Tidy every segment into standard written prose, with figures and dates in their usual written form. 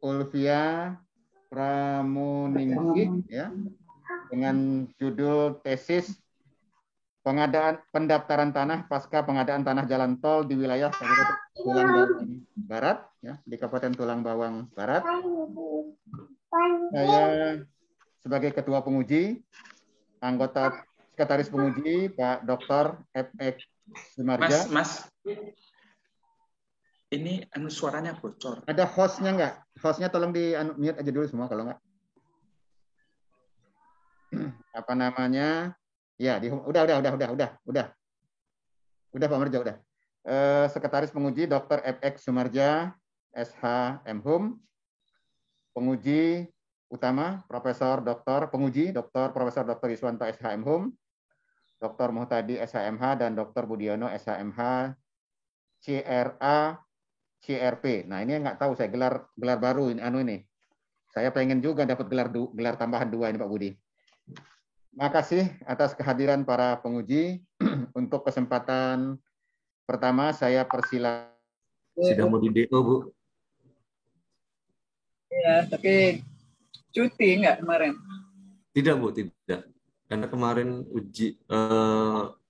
Ulvia Pramuningsih ya, dengan judul tesis pendaftaran tanah pasca pengadaan tanah jalan tol di wilayah Kabupaten Tulang Bawang Barat ya, di Kabupaten Tulang Bawang Barat. Saya sebagai ketua penguji, anggota sekretaris penguji Pak Dr. F.X. Sumarja. Mas, ini suaranya bocor. Ada hostnya nggak? Hostnya tolong di mute aja dulu semua kalau nggak. Apa namanya? Ya, udah Pak Marja, udah. Sekretaris penguji Dr. F.X. Sumarja, SH M.Hum. Penguji utama Profesor Dr. Profesor Dr. Yuswanto SH M.Hum, Dr. Muhtadi SHMH dan Dr. Budiono SHMH CRA CRP. Nah, ini nggak tahu saya gelar baru ini Saya pengen juga dapat gelar tambahan 2 ini Pak Budi. Makasih atas kehadiran para penguji. Untuk kesempatan pertama saya persilakan. Sudah mau di DO, Bu? Ya, tapi cuti nggak kemarin? Tidak, Bu, tidak. Karena kemarin uji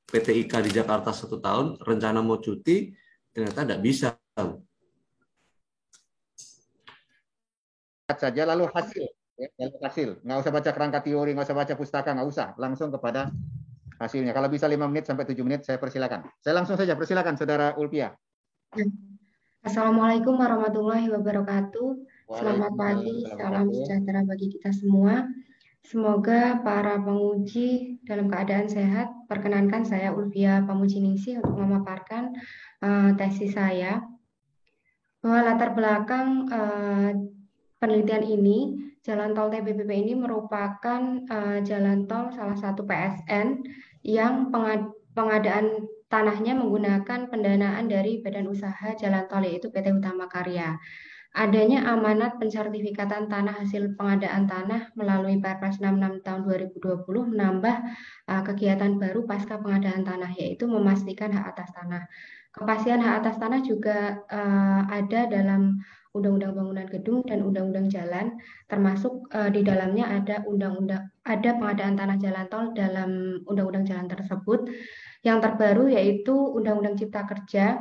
PTIK di Jakarta 1 tahun, rencana mau cuti, ternyata tidak bisa. Saja lalu hasil. Nggak usah baca kerangka teori, nggak usah baca pustaka, nggak usah. Langsung kepada hasilnya. Kalau bisa 5 menit sampai 7 menit, saya persilakan. Saya langsung saja persilakan, Saudara Ulvia. Assalamualaikum warahmatullahi wabarakatuh. Selamat pagi, salam sejahtera bagi kita semua. Semoga para penguji dalam keadaan sehat. Perkenankan saya Ulvia Pamujiningsih untuk memaparkan tesis saya. Bahwa latar belakang penelitian ini, jalan tol TBPP ini merupakan jalan tol salah satu PSN yang pengadaan tanahnya menggunakan pendanaan dari Badan Usaha Jalan Tol yaitu PT Utama Karya. Adanya amanat pensertifikatan tanah hasil pengadaan tanah melalui Perpres 66 tahun 2020 menambah kegiatan baru pasca pengadaan tanah yaitu memastikan hak atas tanah. Kepastian hak atas tanah juga ada dalam Undang-Undang Bangunan Gedung dan Undang-Undang Jalan, termasuk di dalamnya ada pengadaan tanah jalan tol dalam Undang-Undang Jalan tersebut. Yang terbaru yaitu Undang-Undang Cipta Kerja,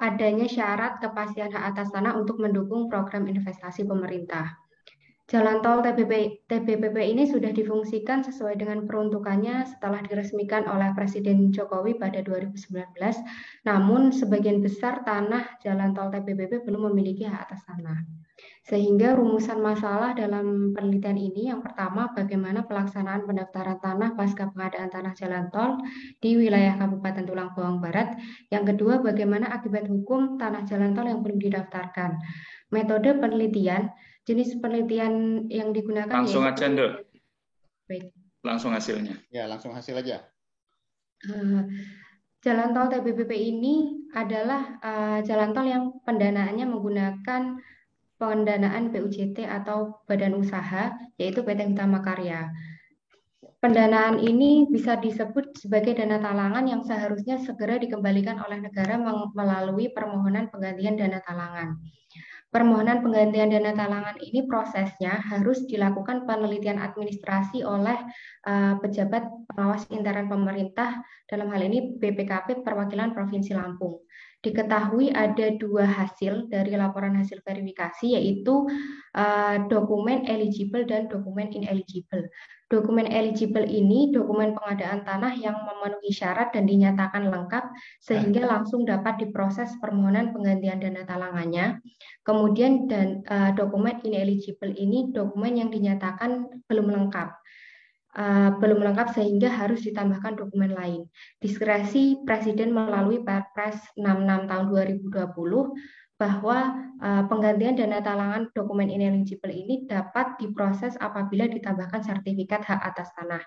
adanya syarat kepastian hak atas tanah untuk mendukung program investasi pemerintah. Jalan tol TBPP ini sudah difungsikan sesuai dengan peruntukannya setelah diresmikan oleh Presiden Jokowi pada 2019. Namun sebagian besar tanah jalan tol TBPP belum memiliki hak atas tanah. Sehingga rumusan masalah dalam penelitian ini yang pertama bagaimana pelaksanaan pendaftaran tanah pasca pengadaan tanah jalan tol di wilayah Kabupaten Tulang Bawang Barat. Yang kedua bagaimana akibat hukum tanah jalan tol yang belum didaftarkan. Metode penelitian, jenis penelitian yang digunakan langsung aja, Nduk. Baik. Langsung hasilnya. Ya, langsung hasil aja. Jalan tol TBPP ini adalah jalan tol yang pendanaannya menggunakan pendanaan PUJT atau badan usaha, yaitu PT Utama Karya. Pendanaan ini bisa disebut sebagai dana talangan yang seharusnya segera dikembalikan oleh negara melalui permohonan penggantian dana talangan. Permohonan penggantian dana talangan ini prosesnya harus dilakukan penelitian administrasi oleh pejabat pengawas intern pemerintah, dalam hal ini BPKP Perwakilan Provinsi Lampung. Diketahui ada 2 hasil dari laporan hasil verifikasi yaitu dokumen eligible dan dokumen ineligible. Dokumen eligible ini dokumen pengadaan tanah yang memenuhi syarat dan dinyatakan lengkap sehingga langsung dapat diproses permohonan penggantian dana talangannya. Kemudian dokumen ineligible ini dokumen yang dinyatakan belum lengkap. Belum lengkap sehingga harus ditambahkan dokumen lain. Diskresi Presiden melalui Perpres 66 tahun 2020 bahwa penggantian dana talangan dokumen ineligible ini dapat diproses apabila ditambahkan sertifikat hak atas tanah.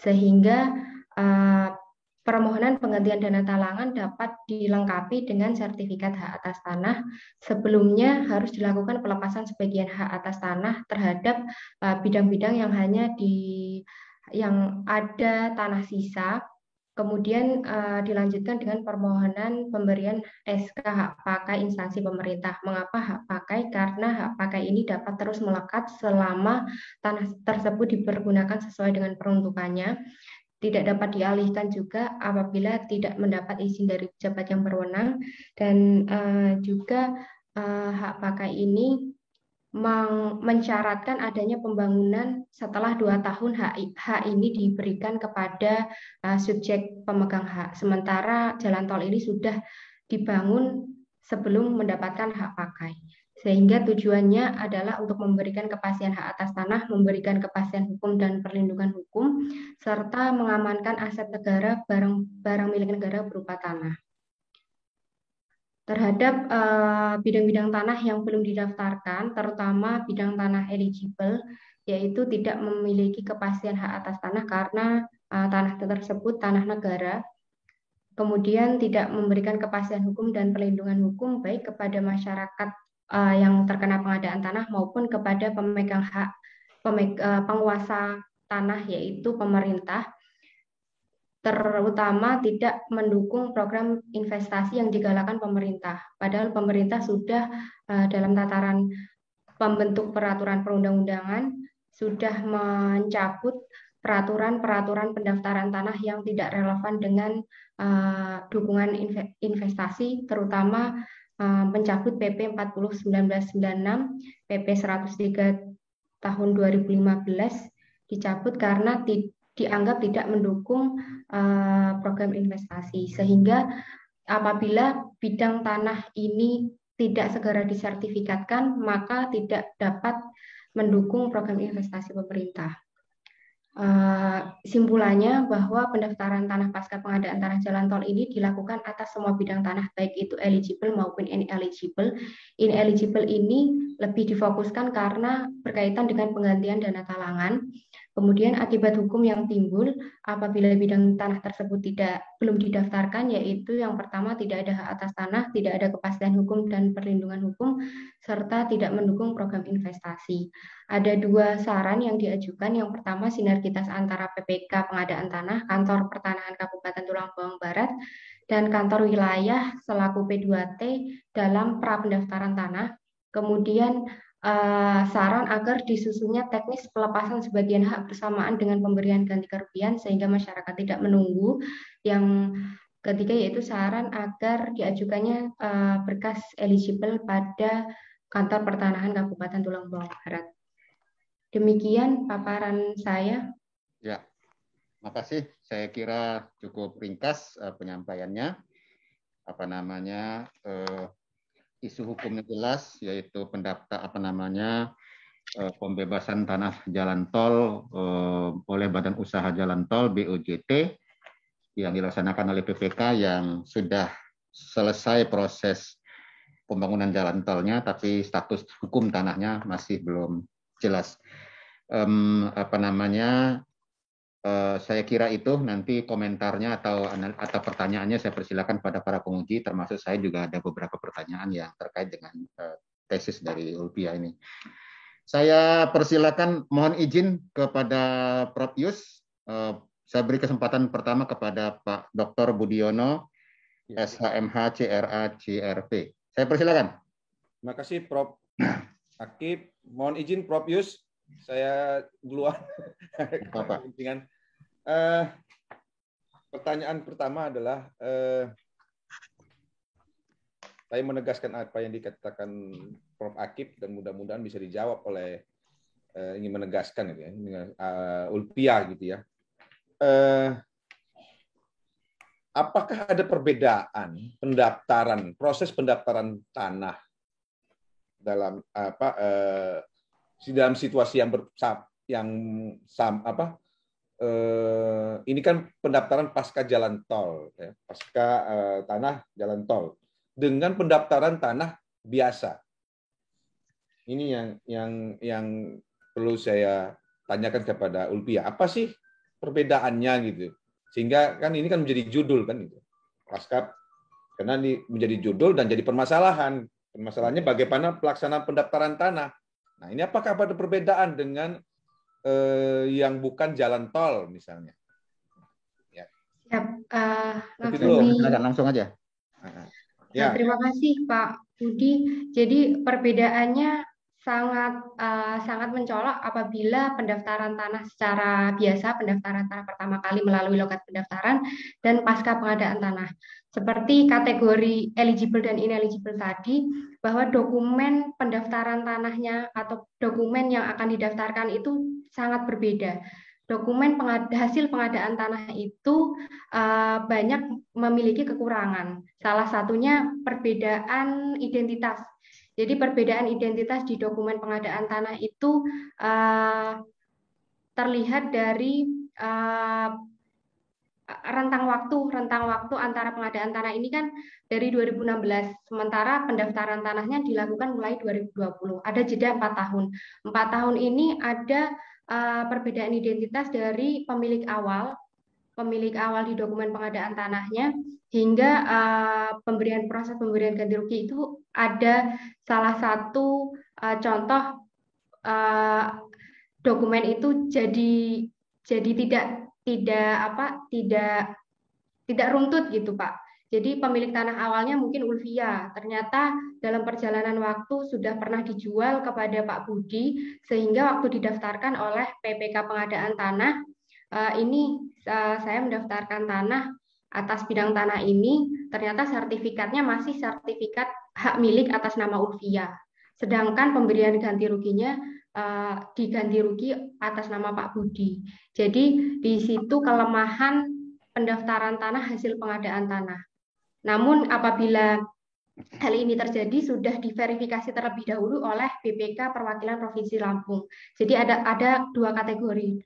Sehingga permohonan penggantian dana talangan dapat dilengkapi dengan sertifikat hak atas tanah. Sebelumnya harus dilakukan pelepasan sebagian hak atas tanah terhadap bidang-bidang yang hanya yang ada tanah sisa Kemudian dilanjutkan dengan permohonan pemberian SK hak pakai instansi pemerintah. Mengapa hak pakai? Karena hak pakai ini dapat terus melekat selama tanah tersebut dipergunakan sesuai dengan peruntukannya. Tidak dapat dialihkan juga apabila tidak mendapat izin dari pejabat yang berwenang. Dan juga hak pakai ini mensyaratkan adanya pembangunan setelah 2 tahun hak ini diberikan kepada subjek pemegang hak. Sementara jalan tol ini sudah dibangun sebelum mendapatkan hak pakai. Sehingga tujuannya adalah untuk memberikan kepastian hak atas tanah, memberikan kepastian hukum dan perlindungan hukum, serta mengamankan aset negara, barang milik negara berupa tanah. Terhadap bidang-bidang tanah yang belum didaftarkan, terutama bidang tanah eligible, yaitu tidak memiliki kepastian hak atas tanah karena tanah tersebut tanah negara, kemudian tidak memberikan kepastian hukum dan perlindungan hukum baik kepada masyarakat yang terkena pengadaan tanah maupun kepada pemegang hak penguasa tanah, yaitu pemerintah, terutama tidak mendukung program investasi yang digalakan pemerintah. Padahal pemerintah sudah dalam tataran pembentuk peraturan perundang-undangan sudah mencabut peraturan-peraturan pendaftaran tanah yang tidak relevan dengan dukungan investasi, terutama mencabut PP 40/1996, PP 103 tahun 2015 dicabut karena dianggap tidak mendukung program investasi, sehingga apabila bidang tanah ini tidak segera disertifikatkan, maka tidak dapat mendukung program investasi pemerintah. Simpulannya bahwa pendaftaran tanah pasca pengadaan tanah jalan tol ini dilakukan atas semua bidang tanah, baik itu eligible maupun ineligible. Ineligible ini lebih difokuskan karena berkaitan dengan penggantian dana talangan. Kemudian akibat hukum yang timbul apabila bidang tanah tersebut belum didaftarkan, yaitu yang pertama tidak ada hak atas tanah, tidak ada kepastian hukum dan perlindungan hukum, serta tidak mendukung program investasi. Ada 2 saran yang diajukan. Yang pertama, sinergitas antara PPK pengadaan tanah, Kantor Pertanahan Kabupaten Tulang Bawang Barat, dan kantor wilayah selaku P2T dalam pra pendaftaran tanah. Kemudian saran agar disusunnya teknis pelepasan sebagian hak bersamaan dengan pemberian ganti kerugian sehingga masyarakat tidak menunggu. Yang ketiga yaitu saran agar diajukannya berkas eligible pada Kantor Pertanahan Kabupaten Tulang Bawang Barat. Demikian paparan saya. Ya, makasih. Saya kira cukup ringkas penyampaiannya. Isu hukumnya jelas, yaitu pembebasan tanah jalan tol oleh Badan Usaha Jalan Tol BUJT yang dilaksanakan oleh PPK yang sudah selesai proses pembangunan jalan tolnya, tapi status hukum tanahnya masih belum jelas. Saya kira itu nanti komentarnya atau pertanyaannya saya persilakan pada para penguji, termasuk saya juga ada beberapa pertanyaan yang terkait dengan tesis dari Ulpia ini. Saya persilakan, mohon izin kepada Prof. Yus. Saya beri kesempatan pertama kepada Pak Dr. Budiono, SHMH CRA CRP. Saya persilakan. Terima kasih Prof. Akib. Mohon izin Prof. Yus, saya duluan. Pertanyaan pertama adalah saya menegaskan apa yang dikatakan Prof. Akib dan mudah-mudahan bisa dijawab oleh ingin menegaskan ya, Ulpia gitu ya. Apakah ada perbedaan proses pendaftaran tanah dalam dalam situasi ini kan pendaftaran pasca jalan tol, ya, pasca tanah jalan tol, dengan pendaftaran tanah biasa. Ini yang perlu saya tanyakan kepada Ulpia. Apa sih perbedaannya gitu? Sehingga kan ini kan menjadi judul kan gitu. Pasca karena ini menjadi judul dan jadi permasalahan. Permasalahannya bagaimana pelaksanaan pendaftaran tanah. Nah, ini apakah ada perbedaan dengan yang bukan jalan tol misalnya? Ya. Siap. Tapi Langsung aja. Ya. Terima kasih Pak Budi. Jadi perbedaannya sangat mencolok apabila pendaftaran tanah secara biasa, pendaftaran tanah pertama kali melalui loket pendaftaran, dan pasca pengadaan tanah. Seperti kategori eligible dan ineligible tadi, bahwa dokumen pendaftaran tanahnya atau dokumen yang akan didaftarkan itu sangat berbeda. Dokumen hasil pengadaan tanah itu banyak memiliki kekurangan. Salah satunya perbedaan identitas. Jadi perbedaan identitas di dokumen pengadaan tanah itu terlihat dari rentang waktu antara pengadaan tanah ini kan dari 2016, sementara pendaftaran tanahnya dilakukan mulai 2020. Ada jeda 4 tahun. 4 tahun ini ada perbedaan identitas dari pemilik awal di dokumen pengadaan tanahnya hingga proses pemberian ganti rugi itu ada salah satu contoh dokumen itu jadi tidak runtut gitu Pak. Jadi pemilik tanah awalnya mungkin Ulvia, ternyata dalam perjalanan waktu sudah pernah dijual kepada Pak Budi sehingga waktu didaftarkan oleh PPK pengadaan tanah saya mendaftarkan tanah atas bidang tanah ini, ternyata sertifikatnya masih sertifikat hak milik atas nama Ulvia. Sedangkan pemberian ganti ruginya diganti rugi atas nama Pak Budi. Jadi di situ kelemahan pendaftaran tanah hasil pengadaan tanah. Namun apabila hal ini terjadi sudah diverifikasi terlebih dahulu oleh BPK Perwakilan Provinsi Lampung. Jadi ada dua kategori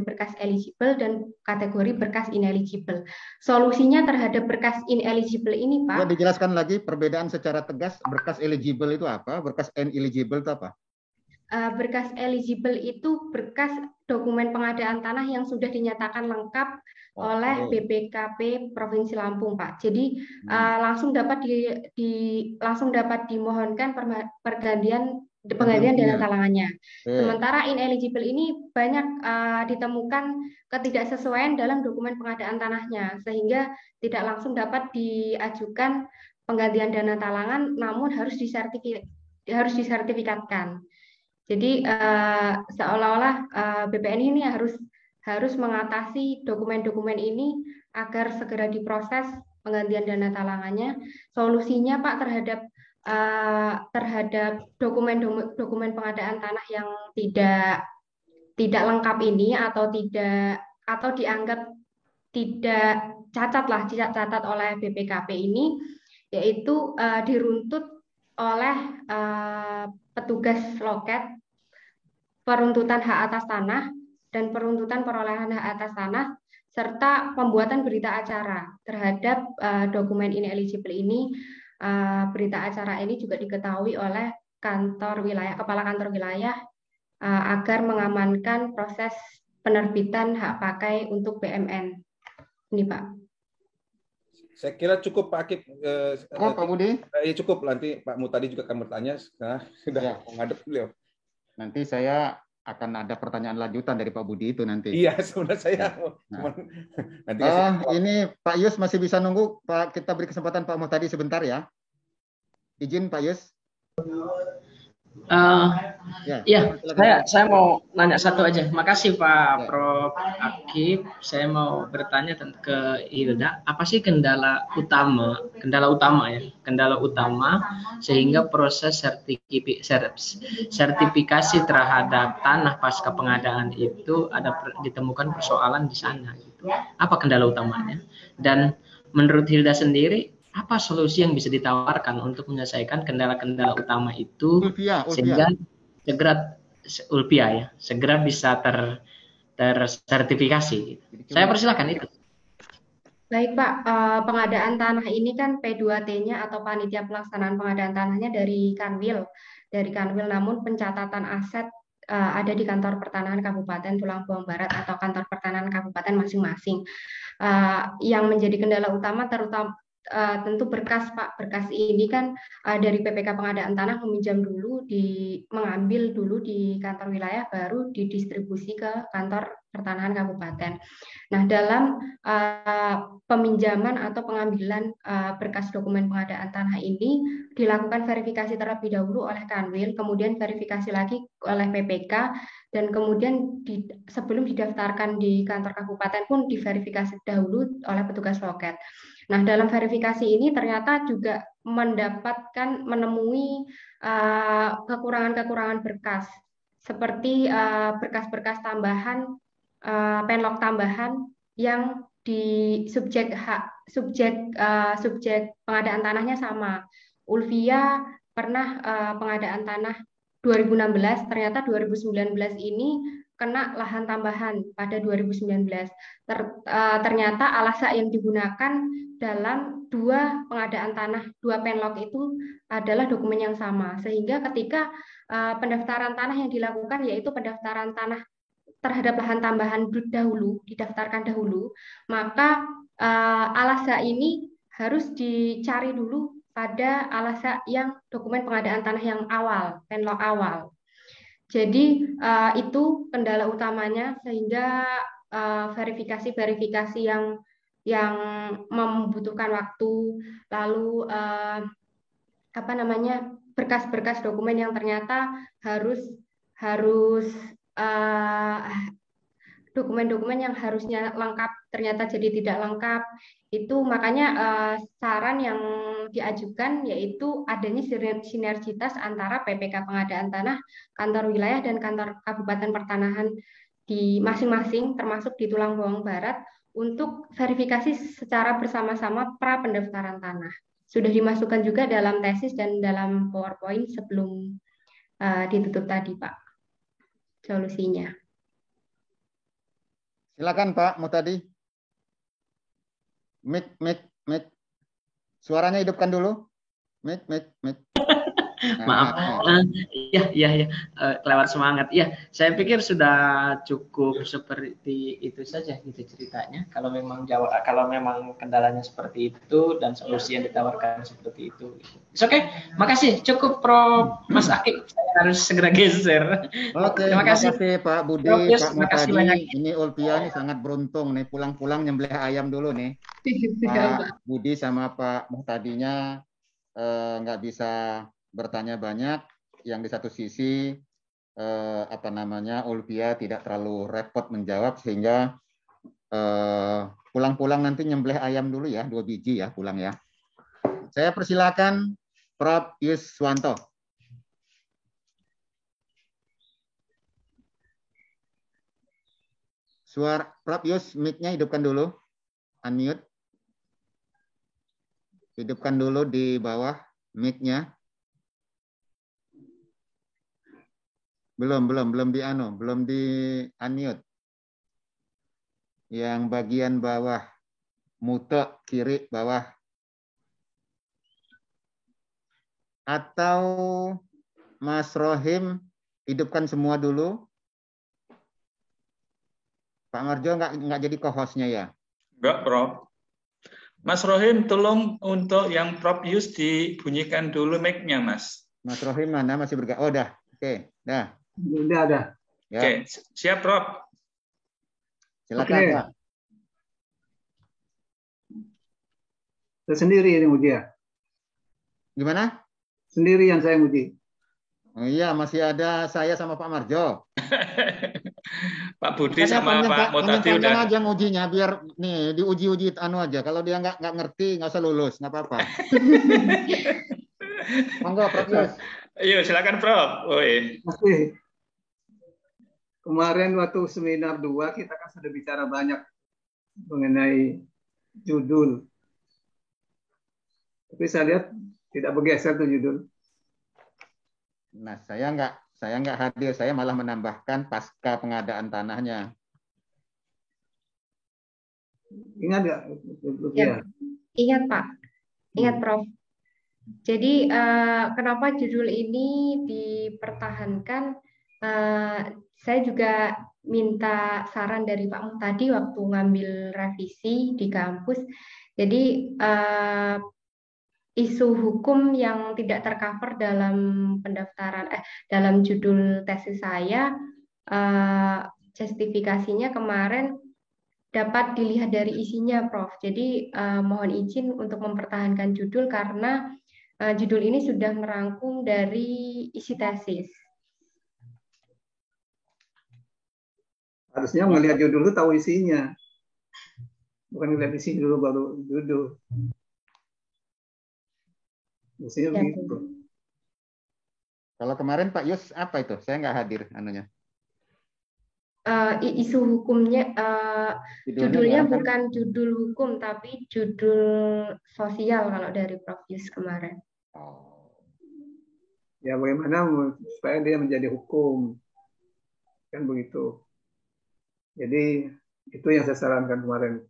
berkas eligible dan kategori berkas ineligible. Solusinya terhadap berkas ineligible ini, Pak. Dijelaskan lagi perbedaan secara tegas berkas eligible itu apa, berkas ineligible itu apa? Berkas eligible itu berkas dokumen pengadaan tanah yang sudah dinyatakan lengkap oleh BPKP Provinsi Lampung, Pak. Jadi langsung dapat dimohonkan penggantian dana talangannya. Sementara ineligible ini banyak ditemukan ketidaksesuaian dalam dokumen pengadaan tanahnya, sehingga tidak langsung dapat diajukan penggantian dana talangan, namun harus disertifikatkan. Jadi seolah-olah BPN ini harus mengatasi dokumen-dokumen ini agar segera diproses penggantian dana talangannya. Solusinya Pak terhadap dokumen pengadaan tanah yang tidak lengkap ini atau dianggap tidak cacat oleh BPKP ini, yaitu diruntut oleh petugas loket peruntutan hak atas tanah dan peruntutan perolehan hak atas tanah serta pembuatan berita acara terhadap dokumen ineligible ini. Berita acara ini juga diketahui oleh kepala kantor wilayah agar mengamankan proses penerbitan hak pakai untuk BMN. Ini Pak. Saya kira cukup Pak Akib. Pak Budi? Ya cukup, nanti Pak Mutadi juga akan bertanya. Sudah menghadap beliau. Nanti saya akan ada pertanyaan lanjutan dari Pak Budi itu nanti. Iya, sebenarnya saya. Nanti ini Pak Yus masih bisa nunggu. Pak, kita beri kesempatan Pak Mutadi sebentar ya. Izin Pak Yus. Saya mau nanya satu aja. Makasih Pak Prof. Akib. Saya mau bertanya ke Hilda, apa sih kendala utama sehingga proses sertifikasi terhadap tanah pasca pengadaan itu ditemukan persoalan di sana gitu. Apa kendala utamanya? Dan menurut Hilda sendiri, apa solusi yang bisa ditawarkan untuk menyelesaikan kendala-kendala utama itu sehingga segera bisa tersertifikasi? Saya persilakan itu. Baik Pak, pengadaan tanah ini kan P2T-nya atau panitia pelaksanaan pengadaan tanahnya dari Kanwil, namun pencatatan aset ada di kantor pertanahan Kabupaten Tulang Buang Barat atau kantor pertanahan kabupaten masing-masing. Yang menjadi kendala utama tentu berkas Pak. Berkas ini kan dari PPK pengadaan tanah mengambil dulu di kantor wilayah, baru didistribusi ke kantor Pertanahan Kabupaten. Nah, dalam peminjaman atau pengambilan berkas dokumen pengadaan tanah ini dilakukan verifikasi terlebih dahulu oleh Kanwil, kemudian verifikasi lagi oleh PPK, dan kemudian sebelum didaftarkan di kantor kabupaten pun diverifikasi dahulu oleh petugas loket. Nah, dalam verifikasi ini ternyata juga menemui kekurangan-kekurangan berkas, seperti berkas-berkas tambahan, penlog tambahan yang di subjek pengadaan tanahnya sama. Ulvia pernah pengadaan tanah 2016, ternyata 2019 ini kena lahan tambahan pada 2019. Ternyata alasan yang digunakan dalam dua pengadaan tanah, dua penlog itu adalah dokumen yang sama. Sehingga ketika pendaftaran tanah yang dilakukan, yaitu pendaftaran tanah terhadap lahan tambahan dahulu, didaftarkan dahulu, maka alasan ini harus dicari dulu pada alasan yang dokumen pengadaan tanah yang awal, penlog awal. Jadi itu kendala utamanya, sehingga verifikasi yang membutuhkan waktu, lalu berkas-berkas dokumen yang ternyata harus dokumen-dokumen yang harusnya lengkap ternyata jadi tidak lengkap. Itu makanya saran yang diajukan yaitu adanya sinergitas antara PPK pengadaan tanah, kantor wilayah dan kantor kabupaten pertanahan di masing-masing, termasuk di Tulang Bawang Barat, untuk verifikasi secara bersama-sama pra pendaftaran tanah. Sudah dimasukkan juga dalam tesis dan dalam PowerPoint sebelum ditutup tadi, Pak, solusinya. Silakan Pak Muhtadi. Mic. Suaranya hidupkan dulu. Mic. Maaf, ya, kelewat semangat. Ya, saya pikir sudah cukup seperti itu saja gitu ceritanya. Kalau memang kendalanya seperti itu dan solusi yang ditawarkan seperti itu. Oke, makasih. Cukup Prof. Mas Akib. Saya harus segera geser. Oke, terima kasih Pak Budi, Pak Muhtadi. Ini Ulvia ini sangat beruntung nih, pulang-pulang nyembelih ayam dulu nih. Pak Budi sama Pak Muhtadinya nggak bisa bertanya banyak, yang di satu sisi Ulvia tidak terlalu repot menjawab, sehingga pulang-pulang nanti nyembelih ayam dulu ya, 2 biji ya pulang ya. Saya persilakan Prof. Yuswanto. Suara Prof. Yus, mic-nya hidupkan dulu, unmute. Hidupkan dulu di bawah mic-nya. Belum di unmute. Yang bagian bawah, mute kiri bawah. Atau Mas Rohim, hidupkan semua dulu. Pak Marjo nggak jadi co-hostnya ya? Enggak, Prof. Mas Rohim, tolong untuk yang Prof. Yus dibunyikan dulu mic-nya, Mas. Mas Rohim mana masih bergerak? Oh, dah. Oke, dah. Udah. Ya. Oke, siap, Prof. Silakan, Pak. Saya sendiri ini muji ya. Gimana? Sendirian saya muji. Oh iya, masih ada saya sama Pak Marjo. Pak Budi sama Pak Muhtadi udah aja ngujinya, biar nih diuji-uji aja. Kalau dia nggak ngerti, nggak usah lulus, nggak apa-apa. Monggo, Prof. Yus. Ayo, silakan, Prof. Masih. Kemarin waktu seminar 2 kita kan sudah bicara banyak mengenai judul. Tapi saya lihat tidak bergeser tuh judul. Nah, saya nggak hadir, saya malah menambahkan pasca pengadaan tanahnya. Ingat nggak? Ya. Ingat Pak, ingat Prof. Jadi kenapa judul ini dipertahankan? Saya juga minta saran dari Pak Muhtadi waktu ngambil revisi di kampus. Jadi isu hukum yang tidak tercover dalam pendaftaran dalam judul tesis saya justifikasinya kemarin dapat dilihat dari isinya, Prof. Jadi mohon izin untuk mempertahankan judul karena judul ini sudah merangkum dari isi tesis. Harusnya melihat judul itu tahu isinya. Bukan melihat isi dulu baru judul. Mestinya Ya, begitu. Kalau kemarin Pak Yus apa itu? Saya nggak hadir anunya. Isu hukumnya, judulnya kan bukan judul hukum, tapi judul sosial kalau dari Prof. Yus kemarin. Ya bagaimana supaya dia menjadi hukum. Kan begitu. Jadi itu yang saya sarankan kemarin.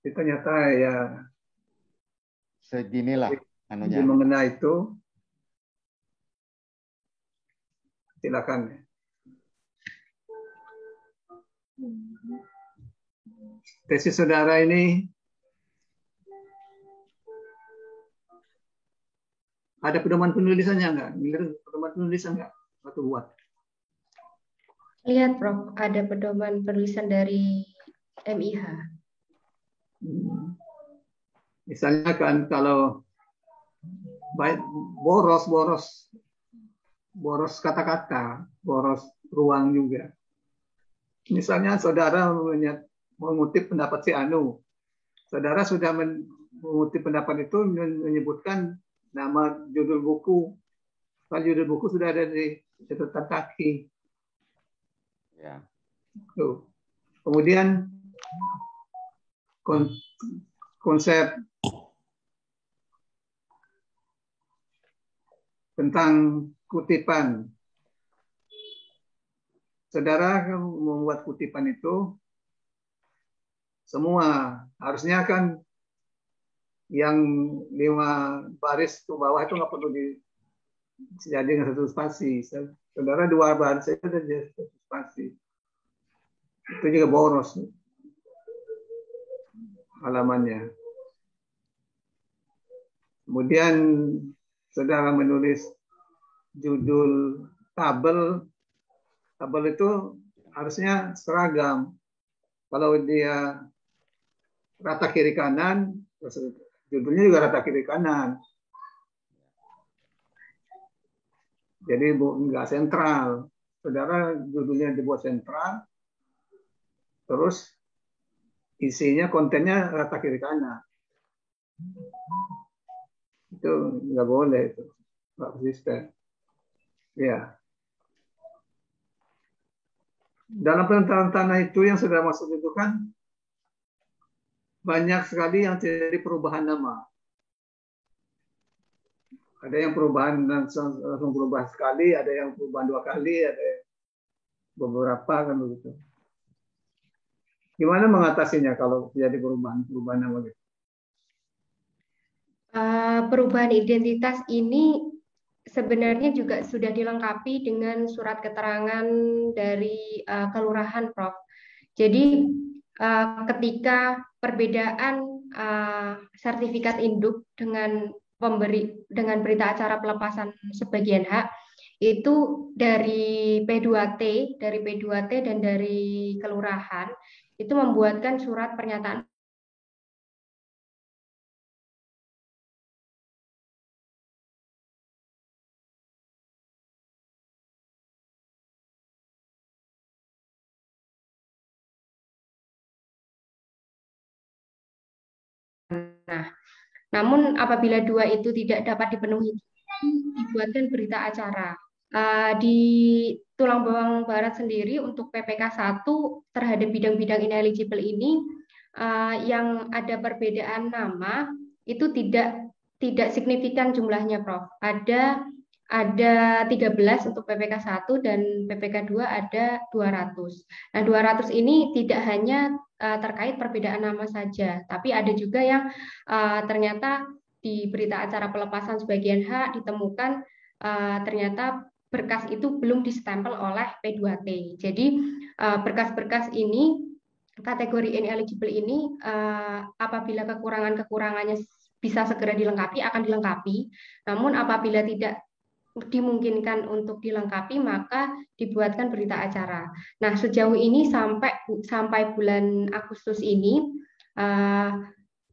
Itu ternyata ya seginilah anunya. mengenai itu silakan. Tesis saudara ini ada pedoman penulisannya enggak? Pedoman penulisan enggak? Waktu buat. Lihat, Prof, ada pedoman penulisan dari MIH. Misalnya kan kalau baik boros kata-kata, boros ruang juga. Misalnya saudara mengutip pendapat si Anu, saudara sudah mengutip pendapat itu menyebutkan nama judul buku. Kalau judul buku sudah ada di catatan kaki. Ya. Tuh. Kemudian konsep tentang kutipan. Saudara membuat kutipan itu semua harusnya kan yang 5 baris ke bawah itu nggak perlu jadi dengan 1 spasi. Saudara 2 baris saja sudah jadi 1 spasi. Itu juga boros halamannya. Kemudian saudara menulis judul tabel. Tabel itu harusnya seragam. Kalau dia rata kiri kanan, judulnya juga rata kiri kanan. Jadi nggak sentral. Saudara judulnya dibuat sentral, terus isinya kontennya rata kiri kanan. Itu nggak boleh, itu nggak konsisten. Ya. Dalam penentuan tanah itu yang sudah masuk itu kan banyak sekali yang terjadi perubahan nama. Ada yang perubahan langsung berubah sekali, ada yang perubahan 2 kali, ada yang beberapa kan begitu. Gimana mengatasinya kalau terjadi perubahan nama gitu? Perubahan identitas ini sebenarnya juga sudah dilengkapi dengan surat keterangan dari kelurahan, Prof. Jadi ketika perbedaan sertifikat induk dengan berita acara pelepasan sebagian hak itu dari P2T dan dari kelurahan itu membuatkan surat pernyataan. Nah, namun apabila 2 itu tidak dapat dipenuhi, dibuatkan berita acara. Di Tulang Bawang Barat sendiri untuk PPK 1 terhadap bidang-bidang ineligible ini yang ada perbedaan nama itu tidak signifikan jumlahnya, Prof. Ada 13 untuk PPK 1 dan PPK 2 ada 200. Nah, 200 ini tidak hanya terkait perbedaan nama saja, tapi ada juga yang ternyata di berita acara pelepasan sebagian hak ditemukan ternyata berkas itu belum distempel oleh P2T. Jadi berkas-berkas ini, kategori ineligible ini apabila kekurangannya bisa segera dilengkapi, akan dilengkapi. Namun apabila tidak dimungkinkan untuk dilengkapi, maka dibuatkan berita acara. Nah, sejauh ini sampai bulan Agustus ini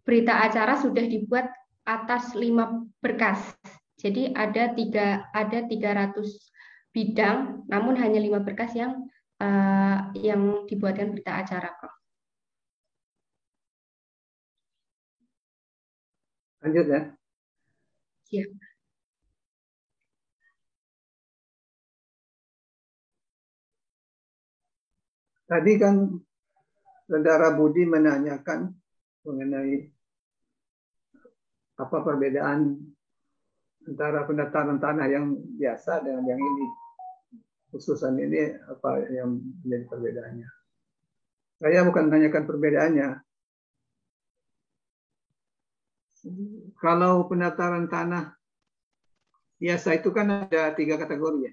berita acara sudah dibuat atas 5 berkas. Jadi ada 300 bidang, namun hanya 5 berkas yang dibuatkan berita acara, Prof. Lanjut ya. Siap. Tadi kan Saudara Budi menanyakan mengenai apa perbedaan antara pendaftaran tanah yang biasa dengan yang ini. Khususan ini apa yang menjadi perbedaannya. Saya bukan menanyakan perbedaannya. Kalau pendaftaran tanah biasa itu kan ada 3 kategori ya.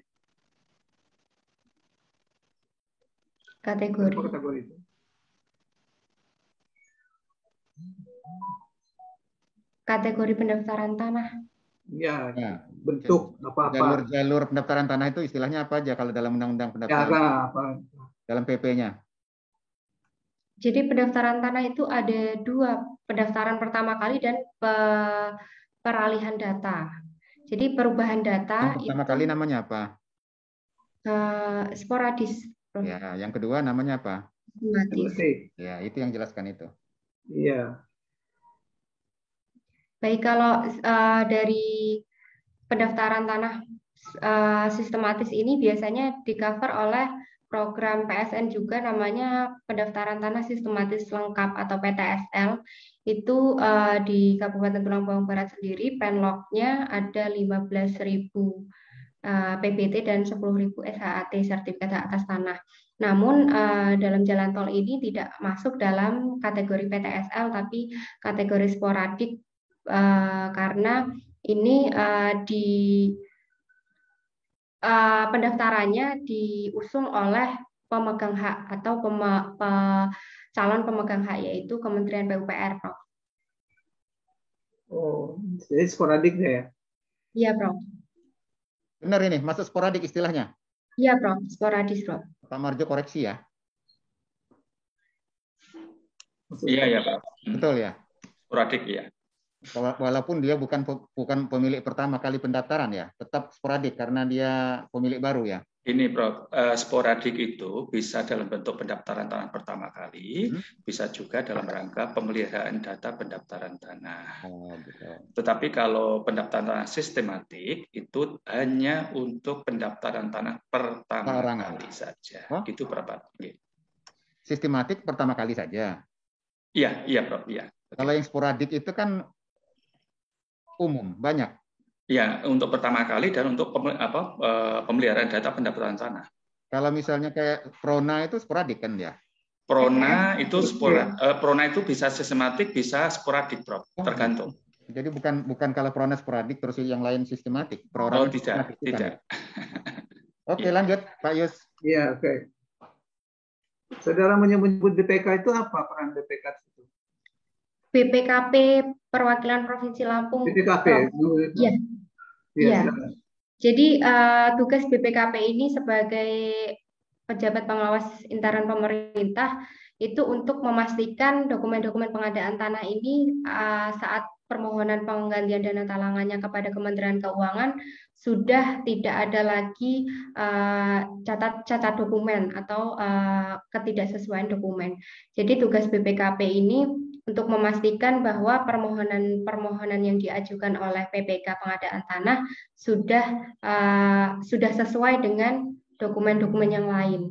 Kategori. Apa kategori itu? Kategori pendaftaran tanah. Ya, Ya. bentuk apa-apa. Jalur pendaftaran tanah itu istilahnya apa aja kalau dalam undang-undang pendaftaran? Cara apa? Dalam PP-nya. Jadi pendaftaran tanah itu ada 2, pendaftaran pertama kali dan peralihan data. Jadi perubahan data Yang pertama kali namanya apa? Sporadis. Ya, yang kedua namanya apa? Sistematis. Ya, itu yang jelaskan itu. Iya. Baik, kalau dari pendaftaran tanah sistematis ini biasanya di-cover oleh program PSN juga, namanya pendaftaran tanah sistematis lengkap atau PTSL. Itu di Kabupaten Tulang Bawang Barat sendiri penlognya ada 15.000 PBT dan 10.000 SHAT, sertifikat hak atas tanah. Namun dalam jalan tol ini tidak masuk dalam kategori PTSL tapi kategori sporadik, karena ini pendaftarannya diusung oleh pemegang hak atau calon pemegang hak, yaitu Kementerian PUPR, Prof. Oh, jadi sporadik ya? Iya, Prof. Benar ini, masuk sporadik istilahnya. Iya, Prof. Sporadis, Prof. Pak Marjo koreksi ya. Iya, ya, Pak. Betul ya. Sporadik ya. Walaupun dia bukan pemilik pertama kali pendaftaran ya, tetap sporadik karena dia pemilik baru ya. Ini, Prof, sporadik itu bisa dalam bentuk pendaftaran tanah pertama kali, bisa juga dalam rangka pemeliharaan data pendaftaran tanah. Oh, betul. Tetapi kalau pendaftaran tanah sistematik itu hanya untuk pendaftaran tanah pertama kali saja. Oh? Itu berapa? Sistematik pertama kali saja. Iya, Prof. Iya. Kalau yang sporadik itu kan umum, banyak. Ya, untuk pertama kali dan untuk pemeliharaan data pendaftaran tanah. Kalau misalnya kayak Prona itu sporadik kan ya? Prona itu Prona itu bisa sistematik, bisa sporadik, Prof. Tergantung. Jadi bukan kalau Prona sporadik terus yang lain sistematik. Oh, tidak. Oke, lanjut Pak Yus. Iya, oke. Saudara menyebut BPK itu apa peran BPK itu? BPKP Perwakilan Provinsi Lampung. BPKP. Iya. Jadi tugas BPKP ini sebagai pejabat pengawas intern pemerintah itu untuk memastikan dokumen-dokumen pengadaan tanah ini saat permohonan penggantian dana talangannya kepada Kementerian Keuangan sudah tidak ada lagi cacat dokumen atau ketidaksesuaian dokumen. Jadi tugas BPKP ini untuk memastikan bahwa permohonan yang diajukan oleh PPK pengadaan tanah sudah sesuai dengan dokumen-dokumen yang lain.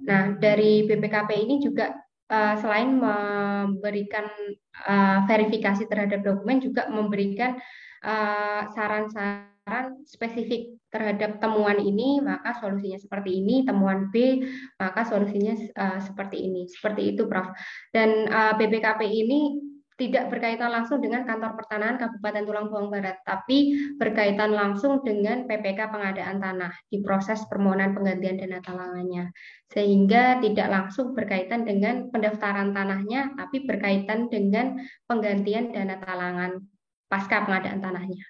Nah, dari BPKP ini juga selain memberikan verifikasi terhadap dokumen, juga memberikan saran-saran spesifik terhadap temuan ini, maka solusinya seperti ini, temuan B, maka solusinya seperti ini. Seperti itu, Prof. Dan BPKP ini tidak berkaitan langsung dengan Kantor Pertanahan Kabupaten Tulang Bawang Barat, tapi berkaitan langsung dengan PPK pengadaan tanah di proses permohonan penggantian dana talangannya. Sehingga tidak langsung berkaitan dengan pendaftaran tanahnya, tapi berkaitan dengan penggantian dana talangan pasca pengadaan tanahnya.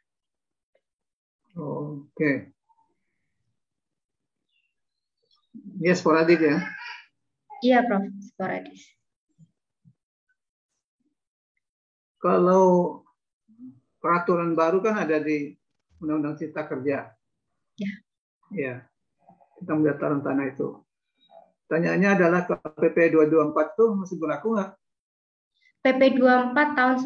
Oke. Dia sporadik ya? Iya, Prof, sporadis. Kalau peraturan baru kan ada di Undang-Undang Cipta Kerja. Ya. Ya, tentang pendaftaran tanah itu. Pertanyaannya adalah ke PP 224 itu masih berlaku nggak? PP 24 tahun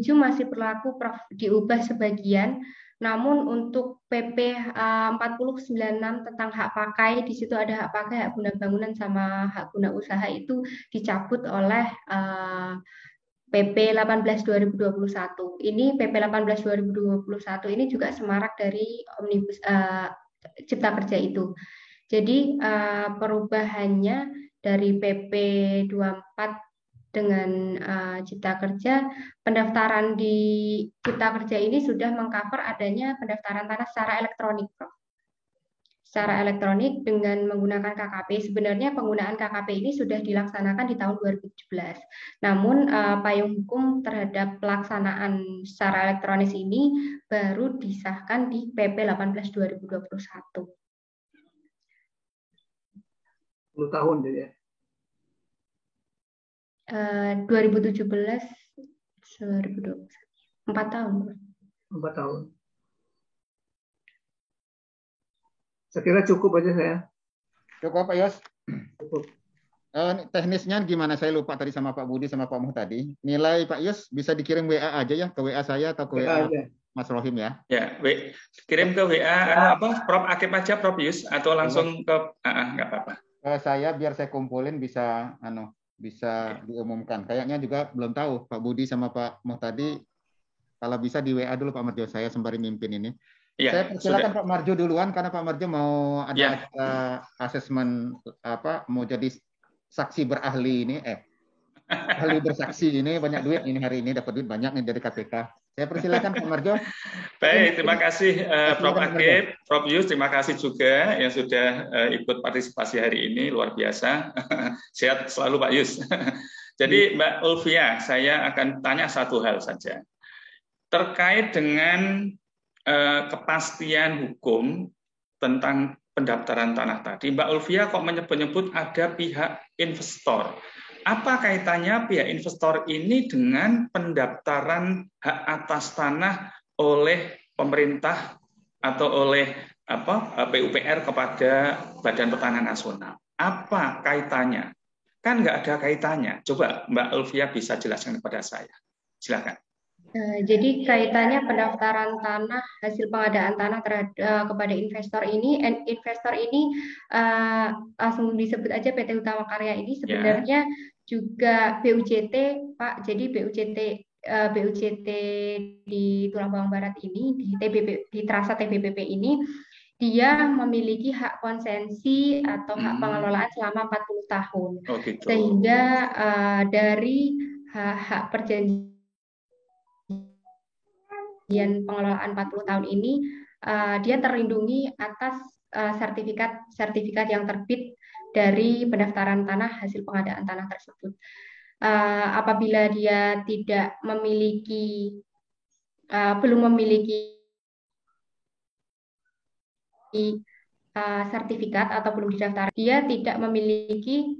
97 masih berlaku, Prof, diubah sebagian. Namun untuk PP 4096 tentang hak pakai, di situ ada hak pakai, hak guna bangunan sama hak guna usaha itu dicabut oleh PP 18 2021. Ini PP 18 2021 ini juga semarak dari Omnibus Cipta Kerja itu. Jadi perubahannya dari PP 24 dengan Cipta Kerja, pendaftaran di Cipta Kerja ini sudah mengcover adanya pendaftaran tanah secara elektronik, Prof. Secara elektronik dengan menggunakan KKP. Sebenarnya penggunaan KKP ini sudah dilaksanakan di tahun 2017. Namun payung hukum terhadap pelaksanaan secara elektronis ini baru disahkan di PP 18 2021. 10 tahun jadi ya. 2017 2021 4 tahun. 4 tahun. Saya kira cukup aja saya. Cukup, Pak Yos. Cukup. Teknisnya gimana? Saya lupa tadi sama Pak Budi sama Pak Muh tadi. Nilai Pak Yos bisa dikirim WA aja ya, ke WA saya atau ke WA aja. Mas Rohim ya. Ya, kirim ke WA apa Prof Akib aja Prof Yus atau langsung ke nggak apa-apa. Saya biar saya kumpulin bisa bisa diumumkan. Kayaknya juga belum tahu Pak Budi sama Pak Muh tadi. Kalau bisa di WA dulu Pak Marjo, saya sembari mimpin ini. Ya, saya persilakan Pak Marjo duluan karena Pak Marjo mau ada asesmen mau jadi saksi berahli ini ahli bersaksi ini, banyak duit ini hari ini, dapat duit banyak nih dari KPK. Saya persilakan Pak Marjo. Baik, terima kasih Prof Akib, Prof Yus, terima kasih juga yang sudah ikut partisipasi hari ini, luar biasa. Sehat selalu Pak Yus. Jadi Mbak Ulvia, saya akan tanya satu hal saja. Terkait dengan kepastian hukum tentang pendaftaran tanah tadi, Mbak Ulvia kok menyebut ada pihak investor. Apa kaitannya pihak investor ini dengan pendaftaran hak atas tanah oleh pemerintah atau oleh PUPR kepada Badan Pertanahan Nasional? Apa kaitannya? Kan nggak ada kaitannya. Coba Mbak Ulvia bisa jelaskan kepada saya. Silakan. Jadi kaitannya pendaftaran tanah, hasil pengadaan tanah kepada investor ini langsung disebut aja PT Utama Karya ini sebenarnya juga BUJT, Pak. Jadi BUJT di Tulang Bawang Barat ini di Trasa TBPP ini dia memiliki hak konsensi atau hak pengelolaan selama 40 tahun. Oh, gitu. Sehingga dari hak perjanjian pengelolaan 40 tahun ini dia terlindungi atas sertifikat yang terbit dari pendaftaran tanah hasil pengadaan tanah tersebut. Apabila dia tidak memiliki belum memiliki sertifikat atau belum didaftar, dia tidak memiliki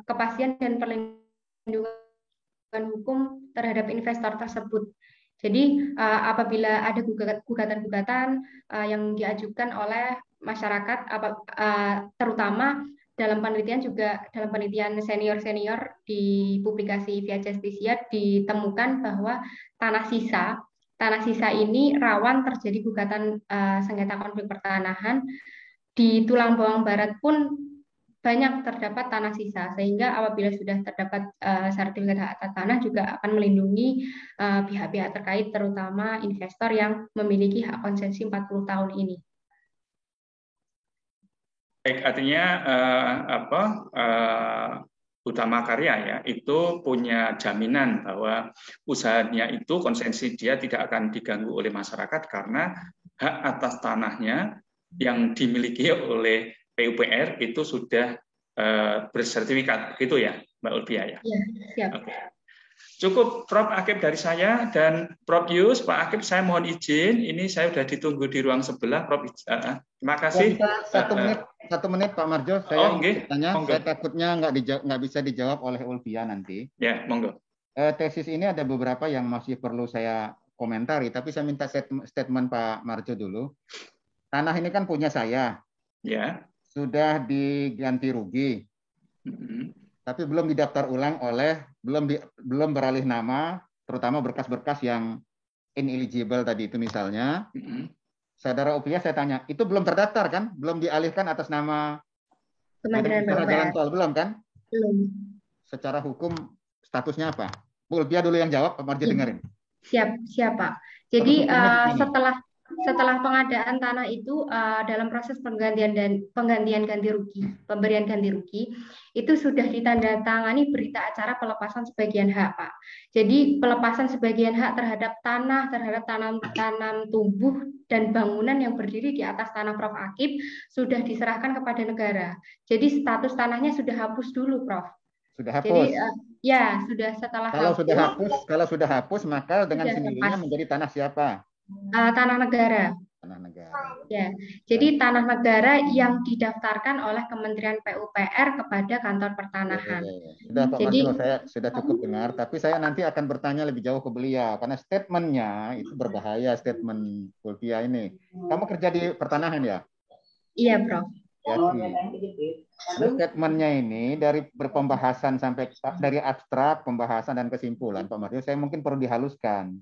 kepastian dan perlindungan hukum terhadap investor tersebut. Jadi apabila ada gugatan-gugatan yang diajukan oleh masyarakat, terutama dalam penelitian senior-senior di publikasi Via Justitia ditemukan bahwa tanah sisa ini rawan terjadi gugatan sengketa konflik pertanahan. Di Tulang Bawang Barat pun banyak terdapat tanah sisa, sehingga apabila sudah terdapat sertifikat hak atas tanah juga akan melindungi pihak-pihak terkait, terutama investor yang memiliki hak konsensi 40 tahun ini. Baik, artinya Utama Karya ya itu punya jaminan bahwa usahanya itu konsensi dia tidak akan diganggu oleh masyarakat karena hak atas tanahnya yang dimiliki oleh PUPR itu sudah bersertifikat, gitu ya, Mbak Ulvia ya? Iya, siap. Oke. Cukup Prof Akib dari saya dan Prof Yus, Pak Akib saya mohon izin, ini saya sudah ditunggu di ruang sebelah, Prof. Terima kasih. 1 menit Pak Marjo, saya tanya, monggo. saya takutnya nggak bisa dijawab oleh Ulvia nanti. Ya, monggo. Tesis ini ada beberapa yang masih perlu saya komentari, tapi saya minta statement Pak Marjo dulu. Tanah ini kan punya saya. Ya. Sudah diganti rugi. Tapi belum didaftar ulang belum beralih nama, terutama berkas-berkas yang ineligible tadi itu misalnya. Saudara Ulvia saya tanya, itu belum terdaftar kan? Belum dialihkan atas nama Kementerian PUPR Jalan Tol, belum kan? Belum. Secara hukum statusnya apa? Bu Ulvia dulu yang jawab, Pak Marjo dengerin. Siap Pak. Jadi setelah pengadaan tanah itu dalam proses penggantian ganti rugi, pemberian ganti rugi, itu sudah ditandatangani berita acara pelepasan sebagian hak, Pak. Jadi pelepasan sebagian hak terhadap tanam tumbuh dan bangunan yang berdiri di atas tanah Prof. Akib sudah diserahkan kepada negara. Jadi status tanahnya sudah hapus dulu, Prof. Sudah hapus. Jadi ya sudah setelah kalau sudah hapus maka dengan sendirinya menjadi tanah siapa? Tanah negara. Tanah negara. Ya, jadi tanah negara yang didaftarkan oleh Kementerian PUPR kepada kantor pertanahan. Sudah Pak Marjo, saya sudah cukup dengar, tapi saya nanti akan bertanya lebih jauh ke beliau karena statementnya itu berbahaya, statement Ulvia ini. Kamu kerja di pertanahan ya? Iya, Prof. Statementnya ini dari berpembahasan sampai dari abstrak, pembahasan dan kesimpulan, Pak Marjo, saya mungkin perlu dihaluskan.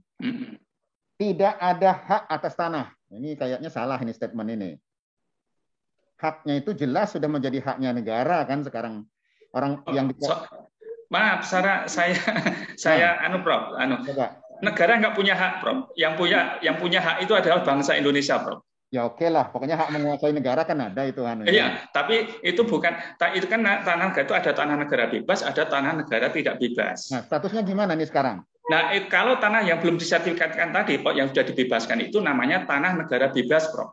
Tidak ada hak atas tanah. Ini kayaknya salah ini statement ini. Haknya itu jelas sudah menjadi haknya negara kan sekarang. Orang yang maaf, saya Prof. Negara nggak punya hak, Prof. Yang punya hak itu adalah bangsa Indonesia, Prof. Ya oke lah, pokoknya hak menguasai negara kan ada itu Iya, tapi itu bukan itu kan tanah negara itu ada tanah negara bebas, ada tanah negara tidak bebas. Nah, statusnya gimana nih sekarang? Nah, kalau tanah yang belum disertifikatkan tadi, Pak, yang sudah dibebaskan itu namanya tanah negara bebas, Prof.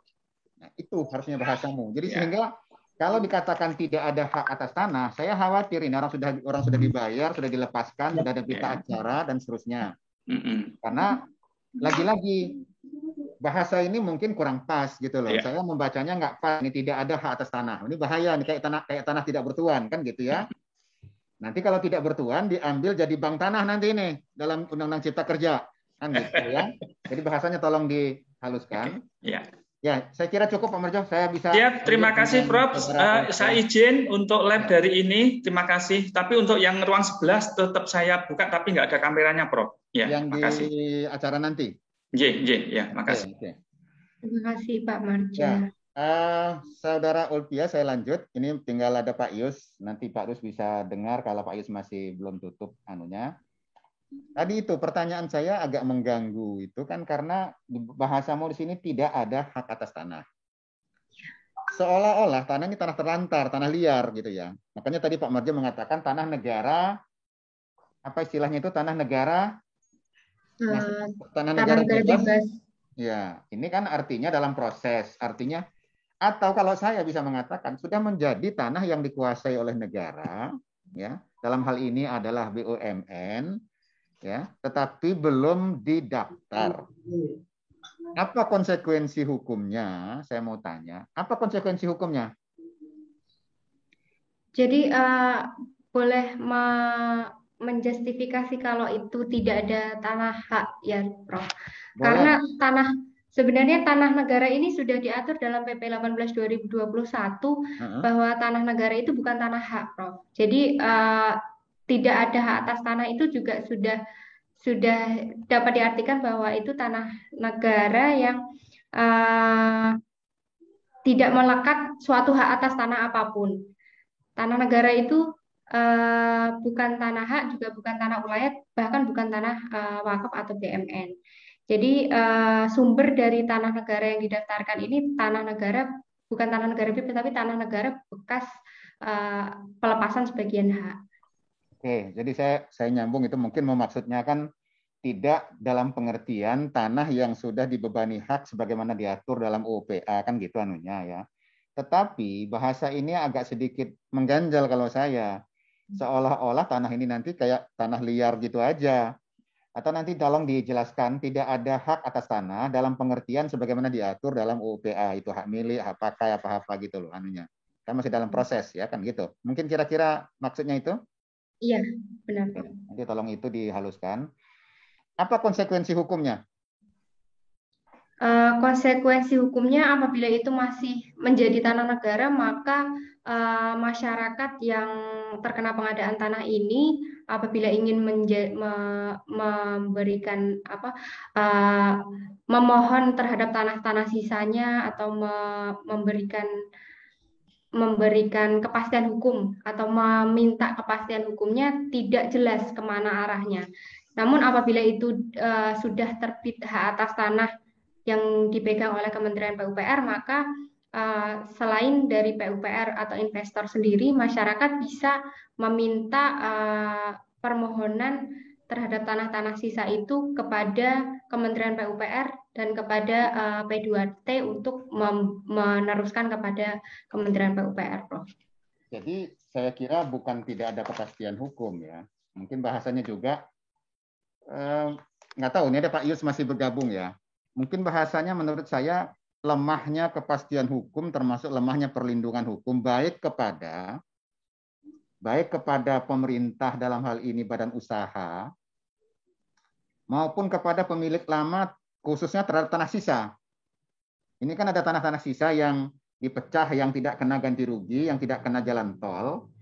Nah, itu harusnya bahasamu. Jadi sehingga kalau dikatakan tidak ada hak atas tanah, saya khawatir ini orang sudah dibayar, sudah dilepaskan, sudah ada berita acara dan seterusnya. Karena lagi-lagi bahasa ini mungkin kurang pas gitu loh. Saya membacanya nggak pas. Ini tidak ada hak atas tanah. Ini bahaya. Ini kayak tanah tidak bertuan kan gitu ya. Nanti kalau tidak bertuan diambil jadi bank tanah nanti ini dalam Undang-Undang Cipta Kerja kan gitu ya. Jadi bahasanya tolong dihaluskan. Ya, saya kira cukup Pak Marjo. Saya bisa. Siap, terima kasih Prof. Saya izin untuk live dari ini. Terima kasih. Tapi untuk yang ruang 11 tetap saya buka tapi nggak ada kameranya, Prof. Ya, yang makasih. Di acara nanti. Ya, makasih. Terima kasih Pak Marjo. Ya. Saudara Ulvia, saya lanjut. Ini tinggal ada Pak Yus. Nanti Pak Yus bisa dengar kalau Pak Yus masih belum tutup anunya. Tadi itu pertanyaan saya agak mengganggu itu kan karena bahasamu di sini tidak ada hak atas tanah. Seolah-olah tanah ini tanah terlantar, tanah liar gitu ya. Makanya tadi Pak Marjo mengatakan tanah negara, apa istilahnya itu tanah negara? Tanah negara bebas. Ya, ini kan artinya dalam proses. Artinya atau kalau saya bisa mengatakan sudah menjadi tanah yang dikuasai oleh negara, ya. Dalam hal ini adalah BUMN, ya, tetapi belum didaftar. Apa konsekuensi hukumnya? Saya mau tanya. Apa konsekuensi hukumnya? Jadi boleh menjustifikasi kalau itu tidak ada tanah hak ya, Prof. Karena sebenarnya tanah negara ini sudah diatur dalam PP 18/2021 bahwa tanah negara itu bukan tanah hak, Prof. Jadi tidak ada hak atas tanah itu juga sudah dapat diartikan bahwa itu tanah negara yang tidak melekat suatu hak atas tanah apapun. Tanah negara itu bukan tanah hak, juga bukan tanah ulayat, bahkan bukan tanah wakaf atau BUMN. Jadi sumber dari tanah negara yang didaftarkan ini tanah negara, bukan tanah negara bebas, tapi tanah negara bekas pelepasan sebagian hak. Oke, jadi saya nyambung itu mungkin maksudnya kan tidak dalam pengertian tanah yang sudah dibebani hak sebagaimana diatur dalam UUPA kan gitu anunya ya. Tetapi bahasa ini agak sedikit mengganjal kalau saya. Seolah-olah tanah ini nanti kayak tanah liar gitu aja. Atau nanti tolong dijelaskan tidak ada hak atas tanah dalam pengertian sebagaimana diatur dalam UUPA. Itu hak milik, hak pakai, apa-apa gitu loh anunya. kan masih dalam proses ya kan gitu. Mungkin kira-kira maksudnya itu? Iya, benar. Nanti tolong itu dihaluskan. Apa konsekuensi hukumnya? Konsekuensi hukumnya apabila itu masih menjadi tanah negara, maka masyarakat yang terkena pengadaan tanah ini apabila ingin memberikan memohon terhadap tanah-tanah sisanya atau memberikan kepastian hukum atau meminta kepastian hukumnya tidak jelas kemana arahnya. Namun apabila itu sudah terbit hak atas tanah yang dipegang oleh Kementerian PUPR, maka selain dari PUPR atau investor sendiri, masyarakat bisa meminta permohonan terhadap tanah-tanah sisa itu kepada Kementerian PUPR dan kepada P2T untuk meneruskan kepada Kementerian PUPR, Prof. Jadi saya kira bukan tidak ada kepastian hukum ya. Mungkin bahasanya juga nggak tahu. Ini ada Pak Yus masih bergabung ya. Mungkin bahasanya menurut saya lemahnya kepastian hukum termasuk lemahnya perlindungan hukum baik kepada pemerintah dalam hal ini badan usaha maupun kepada pemilik lama khususnya terhadap tanah sisa. Ini kan ada tanah-tanah sisa yang dipecah yang tidak kena ganti rugi, yang tidak kena jalan tol.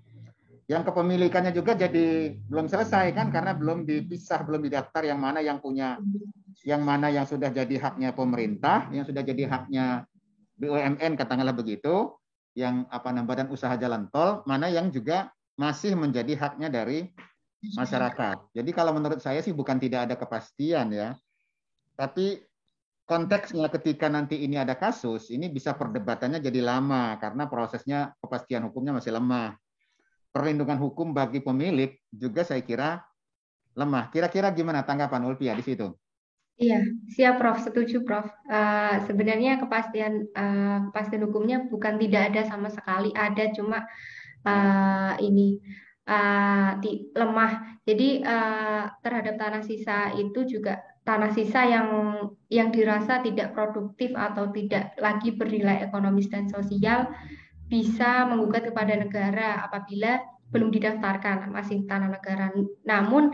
Yang kepemilikannya juga jadi belum selesai kan karena belum dipisah, belum didaftar yang mana yang punya, yang mana yang sudah jadi haknya pemerintah, yang sudah jadi haknya BUMN katakanlah begitu, yang badan usaha jalan tol, mana yang juga masih menjadi haknya dari masyarakat. Jadi kalau menurut saya sih bukan tidak ada kepastian ya, tapi konteksnya ketika nanti ini ada kasus, ini bisa perdebatannya jadi lama karena prosesnya kepastian hukumnya masih lemah. Perlindungan hukum bagi pemilik juga saya kira lemah. Kira-kira gimana tanggapan Ulfia di situ? Iya, siap Prof. Setuju Prof. Sebenarnya kepastian hukumnya bukan tidak ada sama sekali, ada cuma lemah. Jadi terhadap tanah sisa itu juga tanah sisa yang dirasa tidak produktif atau tidak lagi bernilai ekonomis dan sosial bisa menggugat kepada negara apabila belum didaftarkan masih tanah negara. Namun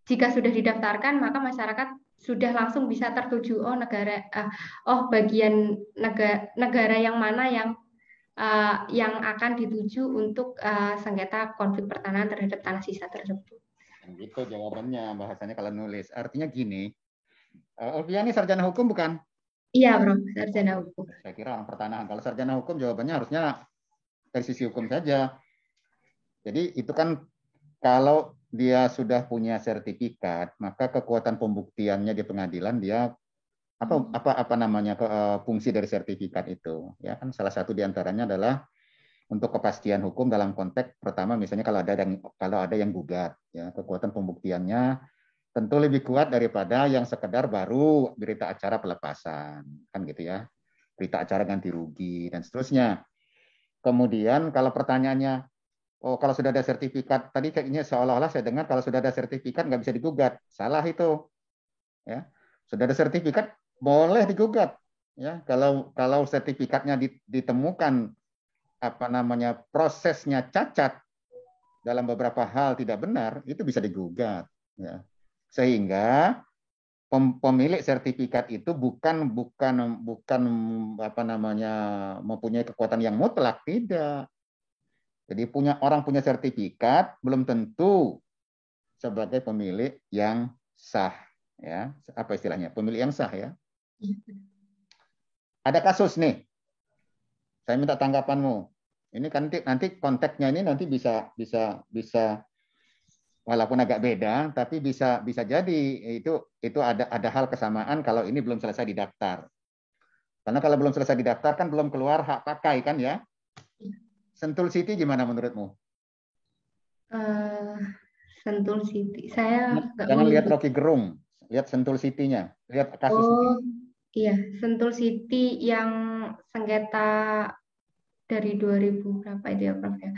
jika sudah didaftarkan maka masyarakat sudah langsung bisa tertuju bagian negara yang mana yang akan dituju untuk sengketa konflik pertanahan terhadap tanah sisa tersebut. Gitu jawabannya bahasanya kalau nulis. Artinya gini, Ulfia ini sarjana hukum bukan? Iya, Bro, sarjana hukum. Saya kira orang pertanahan. Kalau sarjana hukum jawabannya harusnya dari sisi hukum saja. Jadi itu kan kalau dia sudah punya sertifikat, maka kekuatan pembuktiannya di pengadilan dia fungsi dari sertifikat itu. Ya kan salah satu diantaranya adalah untuk kepastian hukum dalam konteks pertama misalnya kalau ada yang gugat, ya kekuatan pembuktiannya tentu lebih kuat daripada yang sekedar baru berita acara pelepasan, kan gitu ya, berita acara ganti rugi dan seterusnya. Kemudian kalau pertanyaannya, kalau sudah ada sertifikat, tadi kayaknya seolah-olah saya dengar kalau sudah ada sertifikat nggak bisa digugat, salah itu. Ya, sudah ada sertifikat boleh digugat. Ya, kalau sertifikatnya ditemukan prosesnya cacat dalam beberapa hal tidak benar, itu bisa digugat. Ya. Sehingga pemilik sertifikat itu bukan mempunyai kekuatan yang mutlak, tidak. Jadi orang punya sertifikat belum tentu sebagai pemilik yang sah, ya. Apa istilahnya? Pemilik yang sah, ya. Ada kasus nih. Saya minta tanggapanmu. Ini kan nanti konteksnya ini nanti bisa walaupun agak beda, tapi bisa jadi itu ada hal kesamaan kalau ini belum selesai didaftar. Karena kalau belum selesai didaftar kan belum keluar hak pakai kan ya. Sentul City gimana menurutmu? Sentul City, saya jangan lihat Rocky Gerung, lihat Sentul City-nya, lihat kasus. Iya, Sentul City yang sengketa dari 2000 berapa itu ya Prof ya.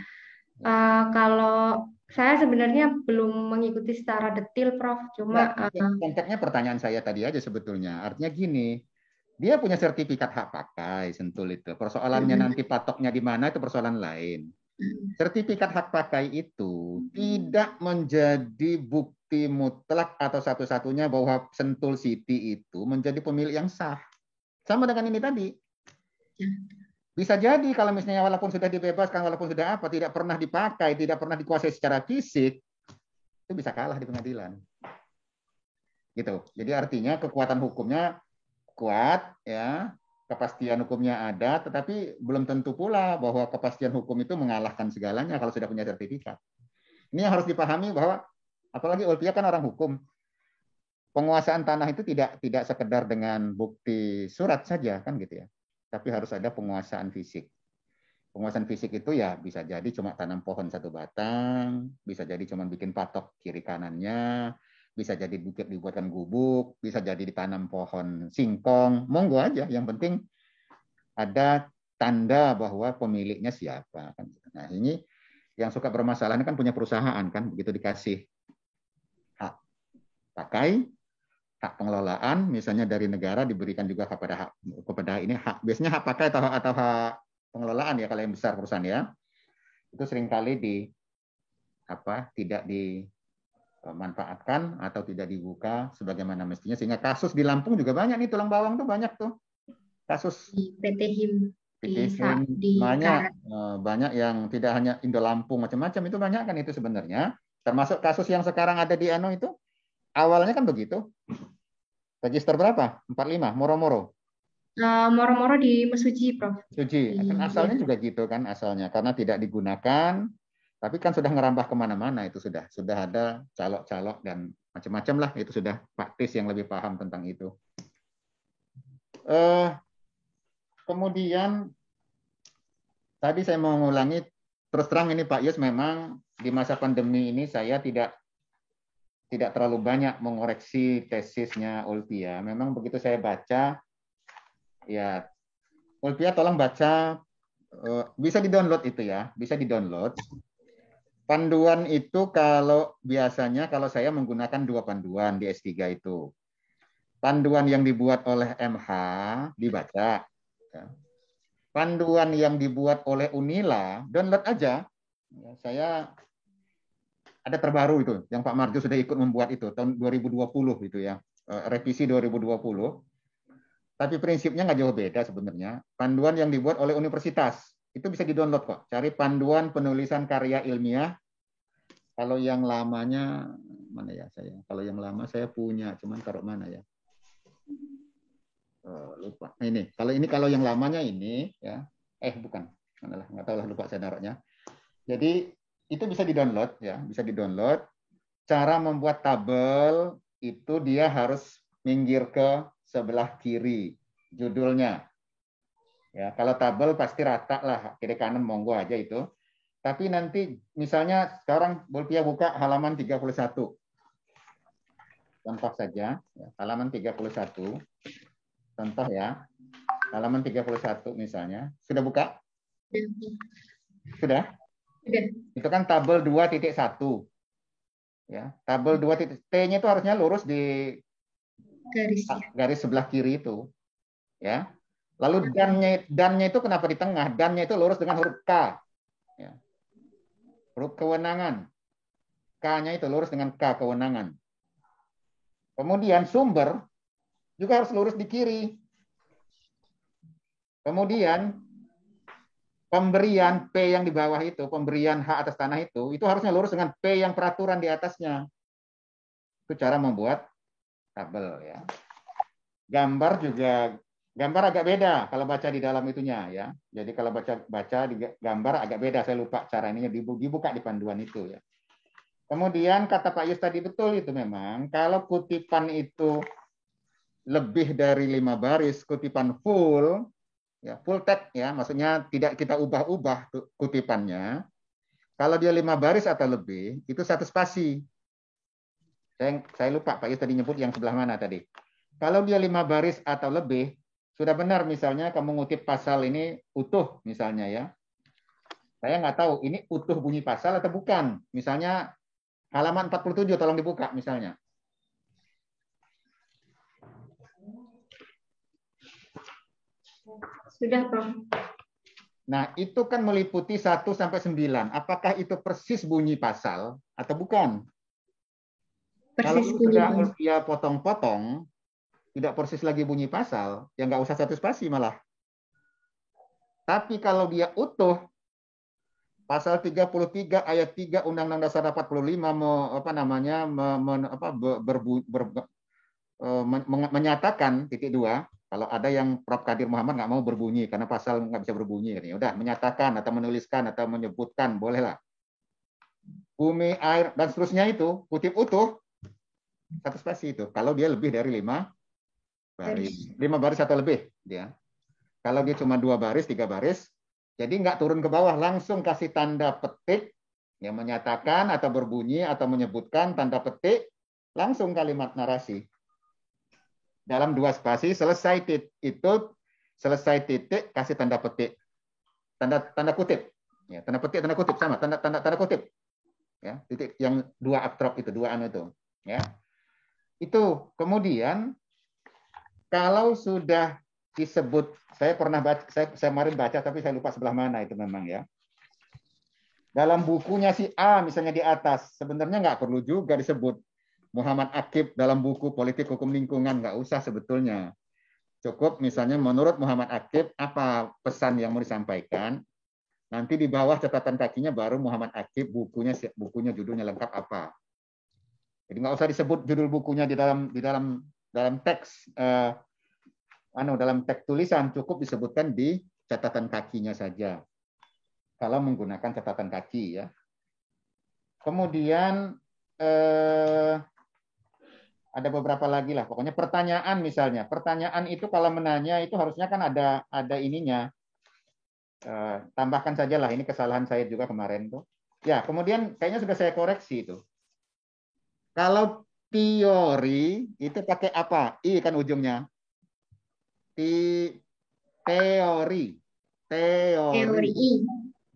Kalau saya sebenarnya belum mengikuti secara detail, Prof. Cuma konteksnya pertanyaan saya tadi aja sebetulnya. Artinya gini, Dia punya sertifikat hak pakai Sentul itu. Persoalannya nanti patoknya di mana itu persoalan lain. Sertifikat hak pakai itu tidak menjadi bukti mutlak atau satu-satunya bahwa Sentul City itu menjadi pemilik yang sah. Sama dengan ini tadi. Bisa jadi kalau misalnya walaupun sudah dibebaskan, walaupun sudah apa, tidak pernah dipakai, tidak pernah dikuasai secara fisik, itu bisa kalah di pengadilan. Gitu. Jadi artinya kekuatan hukumnya kuat, ya, kepastian hukumnya ada, tetapi belum tentu pula bahwa kepastian hukum itu mengalahkan segalanya kalau sudah punya sertifikat. Ini yang harus dipahami bahwa apalagi Ulfia kan orang hukum. Penguasaan tanah itu tidak sekedar dengan bukti surat saja kan gitu ya. Tapi harus ada penguasaan fisik. Penguasaan fisik itu ya bisa jadi cuma tanam pohon 1 batang, bisa jadi cuma bikin patok kiri kanannya, bisa jadi dibuatkan gubuk, bisa jadi ditanam pohon singkong, monggo aja. Yang penting ada tanda bahwa pemiliknya siapa. Nah ini yang suka bermasalah ini kan punya perusahaan kan, begitu dikasih hak pakai, hak pengelolaan, misalnya dari negara diberikan juga kepada ini hak, biasanya hak pakai atau hak pengelolaan ya kalau yang besar perusahaan ya, itu seringkali tidak dimanfaatkan atau tidak dibuka sebagaimana mestinya, sehingga kasus di Lampung juga banyak nih, tulang bawang tuh banyak tuh kasus di PT HIM banyak yang tidak hanya Indo Lampung macam-macam, itu banyak kan itu sebenarnya, termasuk kasus yang sekarang ada di itu awalnya kan begitu. Register berapa? 45 moro-moro. Moro-moro di Mesuji, Prof. Suji, kan asalnya juga gitu kan asalnya, karena tidak digunakan, tapi kan sudah ngerambah kemana-mana, itu sudah ada calok-calok dan macam-macam lah, itu sudah Pak Tis yang lebih paham tentang itu. Kemudian tadi saya mau mengulangi, terus terang ini Pak Yus, memang di masa pandemi ini saya tidak terlalu banyak mengoreksi tesisnya Ulfia. Memang begitu saya baca, ya Ulfia tolong baca, bisa di-download itu ya, bisa di-download. Panduan itu kalau biasanya kalau saya menggunakan 2 panduan di S3 itu. Panduan yang dibuat oleh MH dibaca. Panduan yang dibuat oleh Unila, download aja. Saya ada terbaru itu, yang Pak Marjo sudah ikut membuat itu, tahun 2020 itu ya, revisi 2020. Tapi prinsipnya nggak jauh beda sebenarnya. Panduan yang dibuat oleh universitas, itu bisa di-download kok. Cari panduan penulisan karya ilmiah. Kalau yang lamanya, mana ya saya? Kalau yang lama saya punya, cuman taruh mana ya? Lupa. Kalau yang lamanya ini, ya. Bukan. Manalah, nggak tahu lah, lupa saya naruhnya. Jadi, itu bisa di-download, ya. Bisa di-download. Cara membuat tabel, itu dia harus minggir ke sebelah kiri judulnya. Ya, kalau tabel pasti rata lah, kiri kanan monggo aja itu. Tapi nanti misalnya sekarang Ulfia buka halaman 31. Contoh saja, ya, halaman 31. Contoh ya. Halaman 31 misalnya. Sudah buka? Sudah? Sudah. Itu kan tabel 2.1. Ya, tabel 2. T-nya itu harusnya lurus di garis sebelah kiri itu, ya. Lalu dan-nya itu kenapa di tengah? Dan-nya itu lurus dengan huruf K, ya. Huruf kewenangan. K-nya itu lurus dengan K kewenangan. Kemudian sumber juga harus lurus di kiri. Kemudian pemberian P yang di bawah itu, pemberian hak atas tanah itu harusnya lurus dengan P yang peraturan di atasnya. Itu cara membuat tabel ya. Gambar agak beda kalau baca di dalam itunya ya. Jadi kalau baca di gambar agak beda, saya lupa cara ininya, dibuka di panduan itu ya. Kemudian kata Pak Yus tadi betul itu, memang kalau kutipan itu lebih dari 5 baris, kutipan full ya, full text ya, maksudnya tidak kita ubah-ubah kutipannya. Kalau dia 5 baris atau lebih, itu 1 spasi. Saya lupa Pak Yus tadi nyebut yang sebelah mana tadi. Kalau dia 5 baris atau lebih, sudah benar misalnya kamu ngutip pasal ini utuh misalnya ya. Saya nggak tahu ini utuh bunyi pasal atau bukan. Misalnya halaman 47 tolong dibuka misalnya. Sudah, Prof. Nah, itu kan meliputi 1 sampai 9. Apakah itu persis bunyi pasal atau bukan? Kalau Persis bunyi sudah pasal. Ulfia potong-potong, tidak persis lagi bunyi pasal, ya nggak usah satu spasi malah. Tapi kalau dia utuh, pasal 33 ayat 3 Undang-Undang Dasar 45 menyatakan titik 2, kalau ada yang Prof. Kadir Muhammad nggak mau berbunyi karena pasal nggak bisa berbunyi, ya udah menyatakan atau menuliskan atau menyebutkan, bolehlah. Bumi, air, dan seterusnya itu kutip utuh satu spasi itu. Kalau dia lebih dari 5 baris, 5 baris atau lebih dia. Kalau dia cuma 2 baris, 3 baris, jadi nggak turun ke bawah, langsung kasih tanda petik yang menyatakan atau berbunyi atau menyebutkan tanda petik, langsung kalimat narasi. Dalam 2 spasi selesai itu selesai titik kasih tanda petik, tanda kutip, ya, tanda petik tanda kutip sama tanda kutip, ya, titik yang 2 apostrop itu 2 anu itu, ya. Itu kemudian kalau sudah disebut, saya pernah baca, saya kemarin baca tapi saya lupa sebelah mana itu memang, ya. Dalam bukunya si A misalnya di atas, sebenarnya nggak perlu juga disebut Muhammad Akib dalam buku Politik Hukum Lingkungan, nggak usah sebetulnya. Cukup misalnya menurut Muhammad Akib apa pesan yang mau disampaikan, nanti di bawah catatan kakinya baru Muhammad Akib bukunya judulnya lengkap apa. Jadi nggak usah disebut judul bukunya di dalam teks dalam teks tulisan, cukup disebutkan di catatan kakinya saja. Kalau menggunakan catatan kaki, ya. Kemudian ada beberapa lagi lah, pokoknya pertanyaan misalnya. Pertanyaan itu kalau menanya itu harusnya kan ada ininya. Tambahkan saja lah, ini kesalahan saya juga kemarin tuh. Ya, kemudian kayaknya sudah saya koreksi itu. Kalau teori itu pakai apa? I kan ujungnya. Teori. Teori.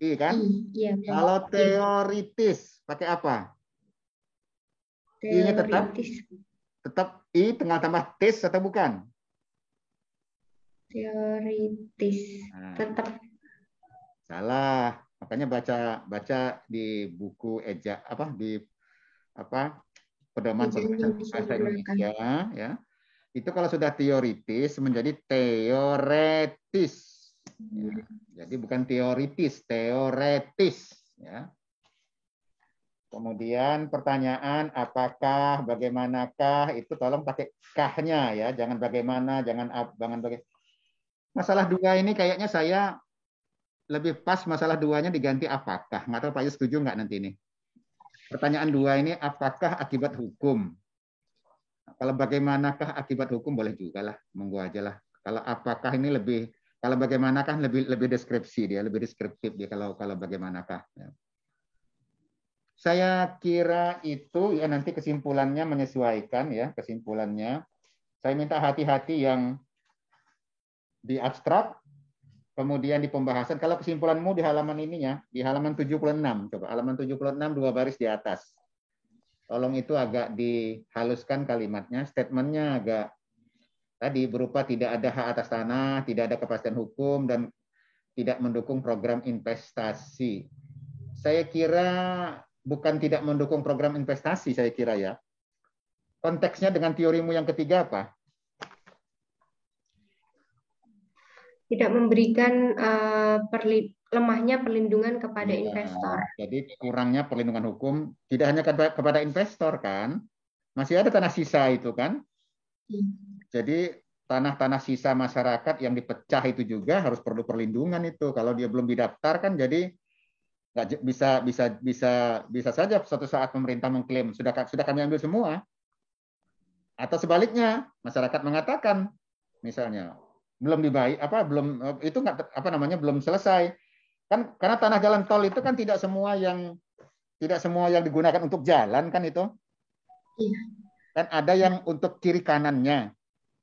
I kan? Iya, kalau teoritis pakai apa? I-nya tetap I tengah tambah tis atau bukan? Teoritis. Tetap. Salah. Makanya baca di buku pedoman bahasa Indonesia, ya. Itu kalau sudah teoritis menjadi teoretis. Ya. Jadi bukan teoritis, teoretis, ya. Kemudian pertanyaan apakah, bagaimanakah, itu tolong pakai kah-nya, ya, jangan bagaimana, jangan bagaimana. Masalah 2 ini kayaknya saya lebih pas masalah 2-nya diganti apakah. Nggak tahu Pak Yus setuju nggak nanti ini. Pertanyaan 2 ini apakah akibat hukum. Kalau bagaimanakah akibat hukum boleh juga lah, monggo aja lah. Kalau apakah ini lebih, kalau bagaimanakah lebih deskripsi dia, lebih deskriptif dia kalau bagaimanakah. Ya. Saya kira itu ya nanti kesimpulannya menyesuaikan, ya, kesimpulannya. Saya minta hati-hati yang di abstrak, kemudian di pembahasan. Kalau kesimpulanmu di halaman ininya, di halaman 76, coba halaman 76 2 baris di atas. Tolong itu agak dihaluskan kalimatnya, statementnya agak tadi berupa tidak ada hak atas tanah, tidak ada kepastian hukum, dan tidak mendukung program investasi. Saya kira bukan tidak mendukung program investasi, saya kira, ya. Konteksnya dengan teorimu yang ketiga apa? Tidak memberikan lemahnya perlindungan kepada investor. Jadi kurangnya perlindungan hukum tidak hanya kepada investor, kan? Masih ada tanah sisa itu, kan? Jadi tanah-tanah sisa masyarakat yang dipecah itu juga harus perlu perlindungan itu. Kalau dia belum didaftar kan jadi nggak bisa saja suatu saat pemerintah mengklaim sudah kami ambil semua. Atau sebaliknya, masyarakat mengatakan misalnya belum itu nggak belum selesai. Kan karena tanah jalan tol itu kan tidak semua yang digunakan untuk jalan kan itu. Iya. Kan ada yang untuk kiri kanannya.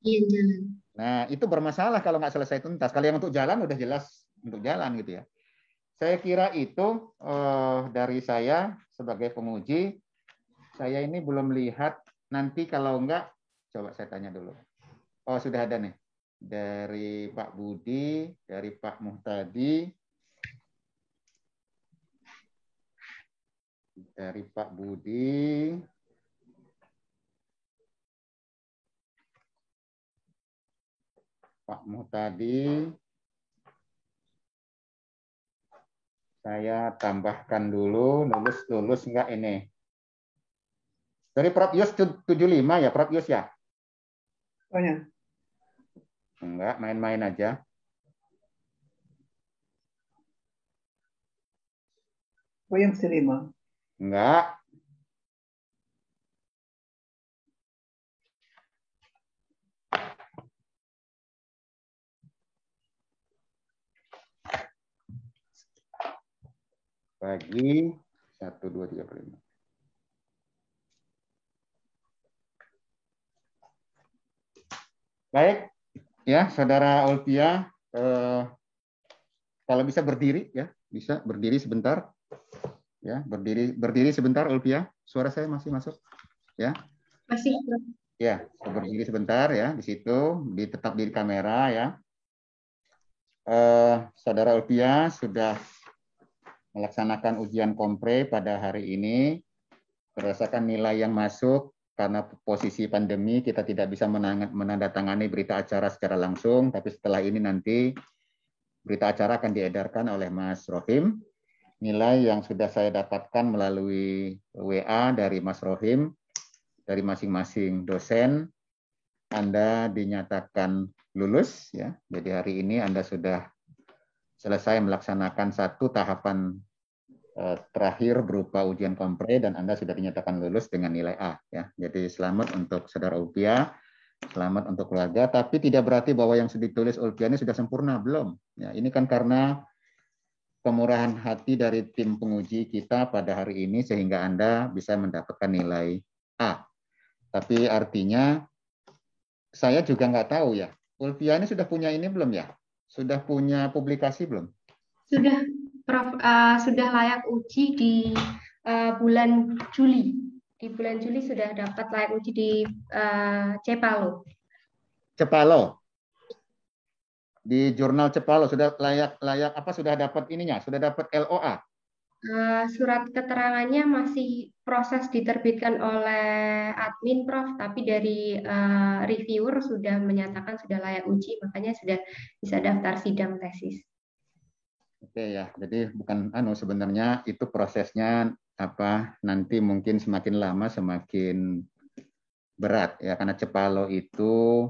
Iya, jalan. Nah, itu bermasalah kalau nggak selesai tuntas. Kalau yang untuk jalan udah jelas untuk jalan gitu, ya. Saya kira itu dari saya sebagai penguji. Saya ini belum lihat, nanti kalau enggak, coba saya tanya dulu. Oh, sudah ada nih. dari Pak Budi, dari Pak Muhtadi, dari Pak Budi, Pak Muhtadi, saya tambahkan dulu, lulus enggak ini? Dari Prof. Yus 75 ya, Prof. Yus ya? Oh ya. Enggak, main-main aja. Oh yang 5. Enggak. Bagi 1, 2, 3, 4, 5. Baik, ya Saudara Ulfia, kalau bisa berdiri ya, bisa berdiri sebentar, ya berdiri sebentar Ulfia. Suara saya masih masuk, ya? Masih. Ya, berdiri sebentar ya di situ, tetap di kamera ya. Saudara Ulfia sudah melaksanakan ujian kompre pada hari ini berdasarkan nilai yang masuk. Karena posisi pandemi kita tidak bisa menandatangani berita acara secara langsung, tapi setelah ini nanti berita acara akan diedarkan oleh Mas Rohim. Nilai yang sudah saya dapatkan melalui WA dari Mas Rohim, dari masing-masing dosen, Anda dinyatakan lulus ya. Jadi hari ini Anda sudah selesai melaksanakan satu tahapan terakhir berupa ujian kompre dan Anda sudah dinyatakan lulus dengan nilai A ya. Jadi selamat untuk Saudara Ulfia, selamat untuk keluarga, tapi tidak berarti bahwa yang sudah ditulis Ulfia ini sudah sempurna, belum. Ya, ini kan karena kemurahan hati dari tim penguji kita pada hari ini sehingga Anda bisa mendapatkan nilai A. Tapi artinya saya juga nggak tahu ya. Ulfia ini sudah punya ini belum ya? Sudah punya publikasi belum? Sudah, Prof. Sudah layak uji di bulan Juli. Di bulan Juli sudah dapat layak uji di Cepalo. Cepalo. Di jurnal Cepalo sudah layak apa, sudah dapat ininya? Sudah dapat LOA? Surat keterangannya masih proses diterbitkan oleh admin, Prof. Tapi dari reviewer sudah menyatakan sudah layak uji, makanya sudah bisa daftar sidang tesis. Oke ya, jadi bukan sebenarnya itu prosesnya apa, nanti mungkin semakin lama semakin berat ya, karena Cepalo itu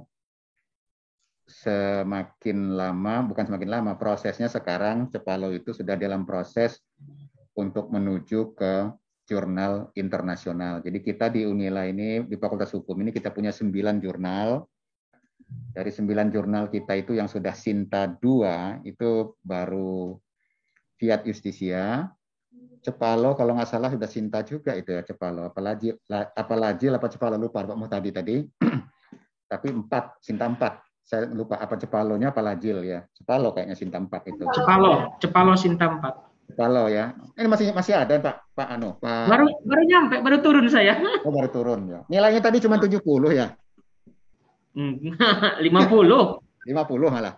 semakin lama, bukan semakin lama, prosesnya sekarang Cepalo itu sudah dalam proses untuk menuju ke jurnal internasional. Jadi kita di Unila ini, di Fakultas Hukum ini kita punya 9 jurnal. Dari 9 jurnal kita itu yang sudah Sinta 2 itu baru Fiat Justisia. Cepalo kalau nggak salah sudah Sinta juga itu ya Cepalo. Apalagi Cepalo lupa Pak Muhtadi tadi. Tapi 4, Sinta 4. Saya lupa apa Cepalonya apa Lajil ya. Cepalo kayaknya Sinta 4 itu. Cepalo Sinta 4. Cepalo ya. Ini masih ada Pak Pak. Baru nyampe, baru turun saya. Oh, baru turun ya. Nilainya tadi cuma 70 ya. 50. 50 malah.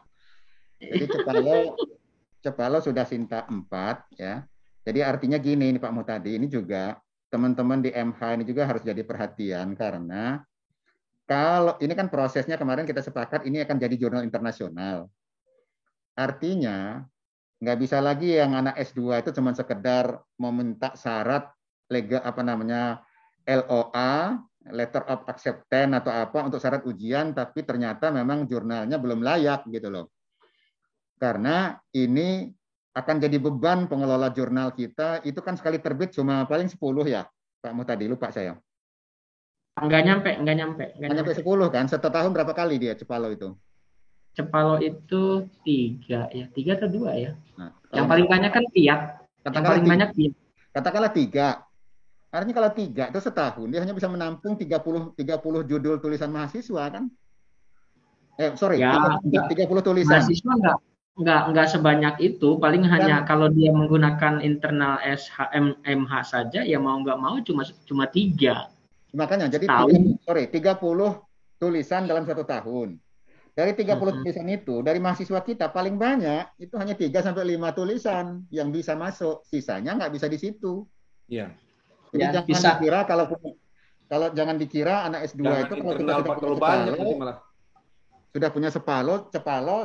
Jadi Cepalo sudah Sinta 4 ya. Jadi artinya gini nih Pak Muhtadi, ini juga teman-teman di MH ini juga harus jadi perhatian karena kalau ini kan prosesnya kemarin kita sepakat ini akan jadi jurnal internasional. Artinya nggak bisa lagi yang anak S2 itu cuma sekedar meminta syarat LOA, letter of acceptance atau apa untuk syarat ujian, tapi ternyata memang jurnalnya belum layak gitu loh. Karena ini akan jadi beban pengelola jurnal kita, itu kan sekali terbit cuma paling 10 ya, Pak Muhtadi, lupa saya. Nggak nyampe 10 kan, setahun berapa kali dia Cepalo itu? Cepalo itu 3 ya, 3 atau 2 ya. Nah, yang paling banyak kan Fiat. Yang paling banyak Fiat. Katakanlah 3. Artinya kalau 3 itu setahun dia hanya bisa menampung 30 judul tulisan mahasiswa kan? 30 tulisan. Mahasiswa enggak sebanyak itu, paling hanya kalau dia menggunakan internal SHM MH saja ya mau nggak mau cuma 3. Makanya jadi 30 tulisan dalam 1 tahun. Dari 30 tulisan itu, dari mahasiswa kita paling banyak itu hanya 3 sampai 5 tulisan yang bisa masuk, sisanya nggak bisa di situ. Iya. Jadi Ya, jangan bisa. dikira kalau jangan dikira anak S2 Jangan itu kalau kita internal sudah punya terlalu banyak sepalo, nanti malah. sudah punya cepalo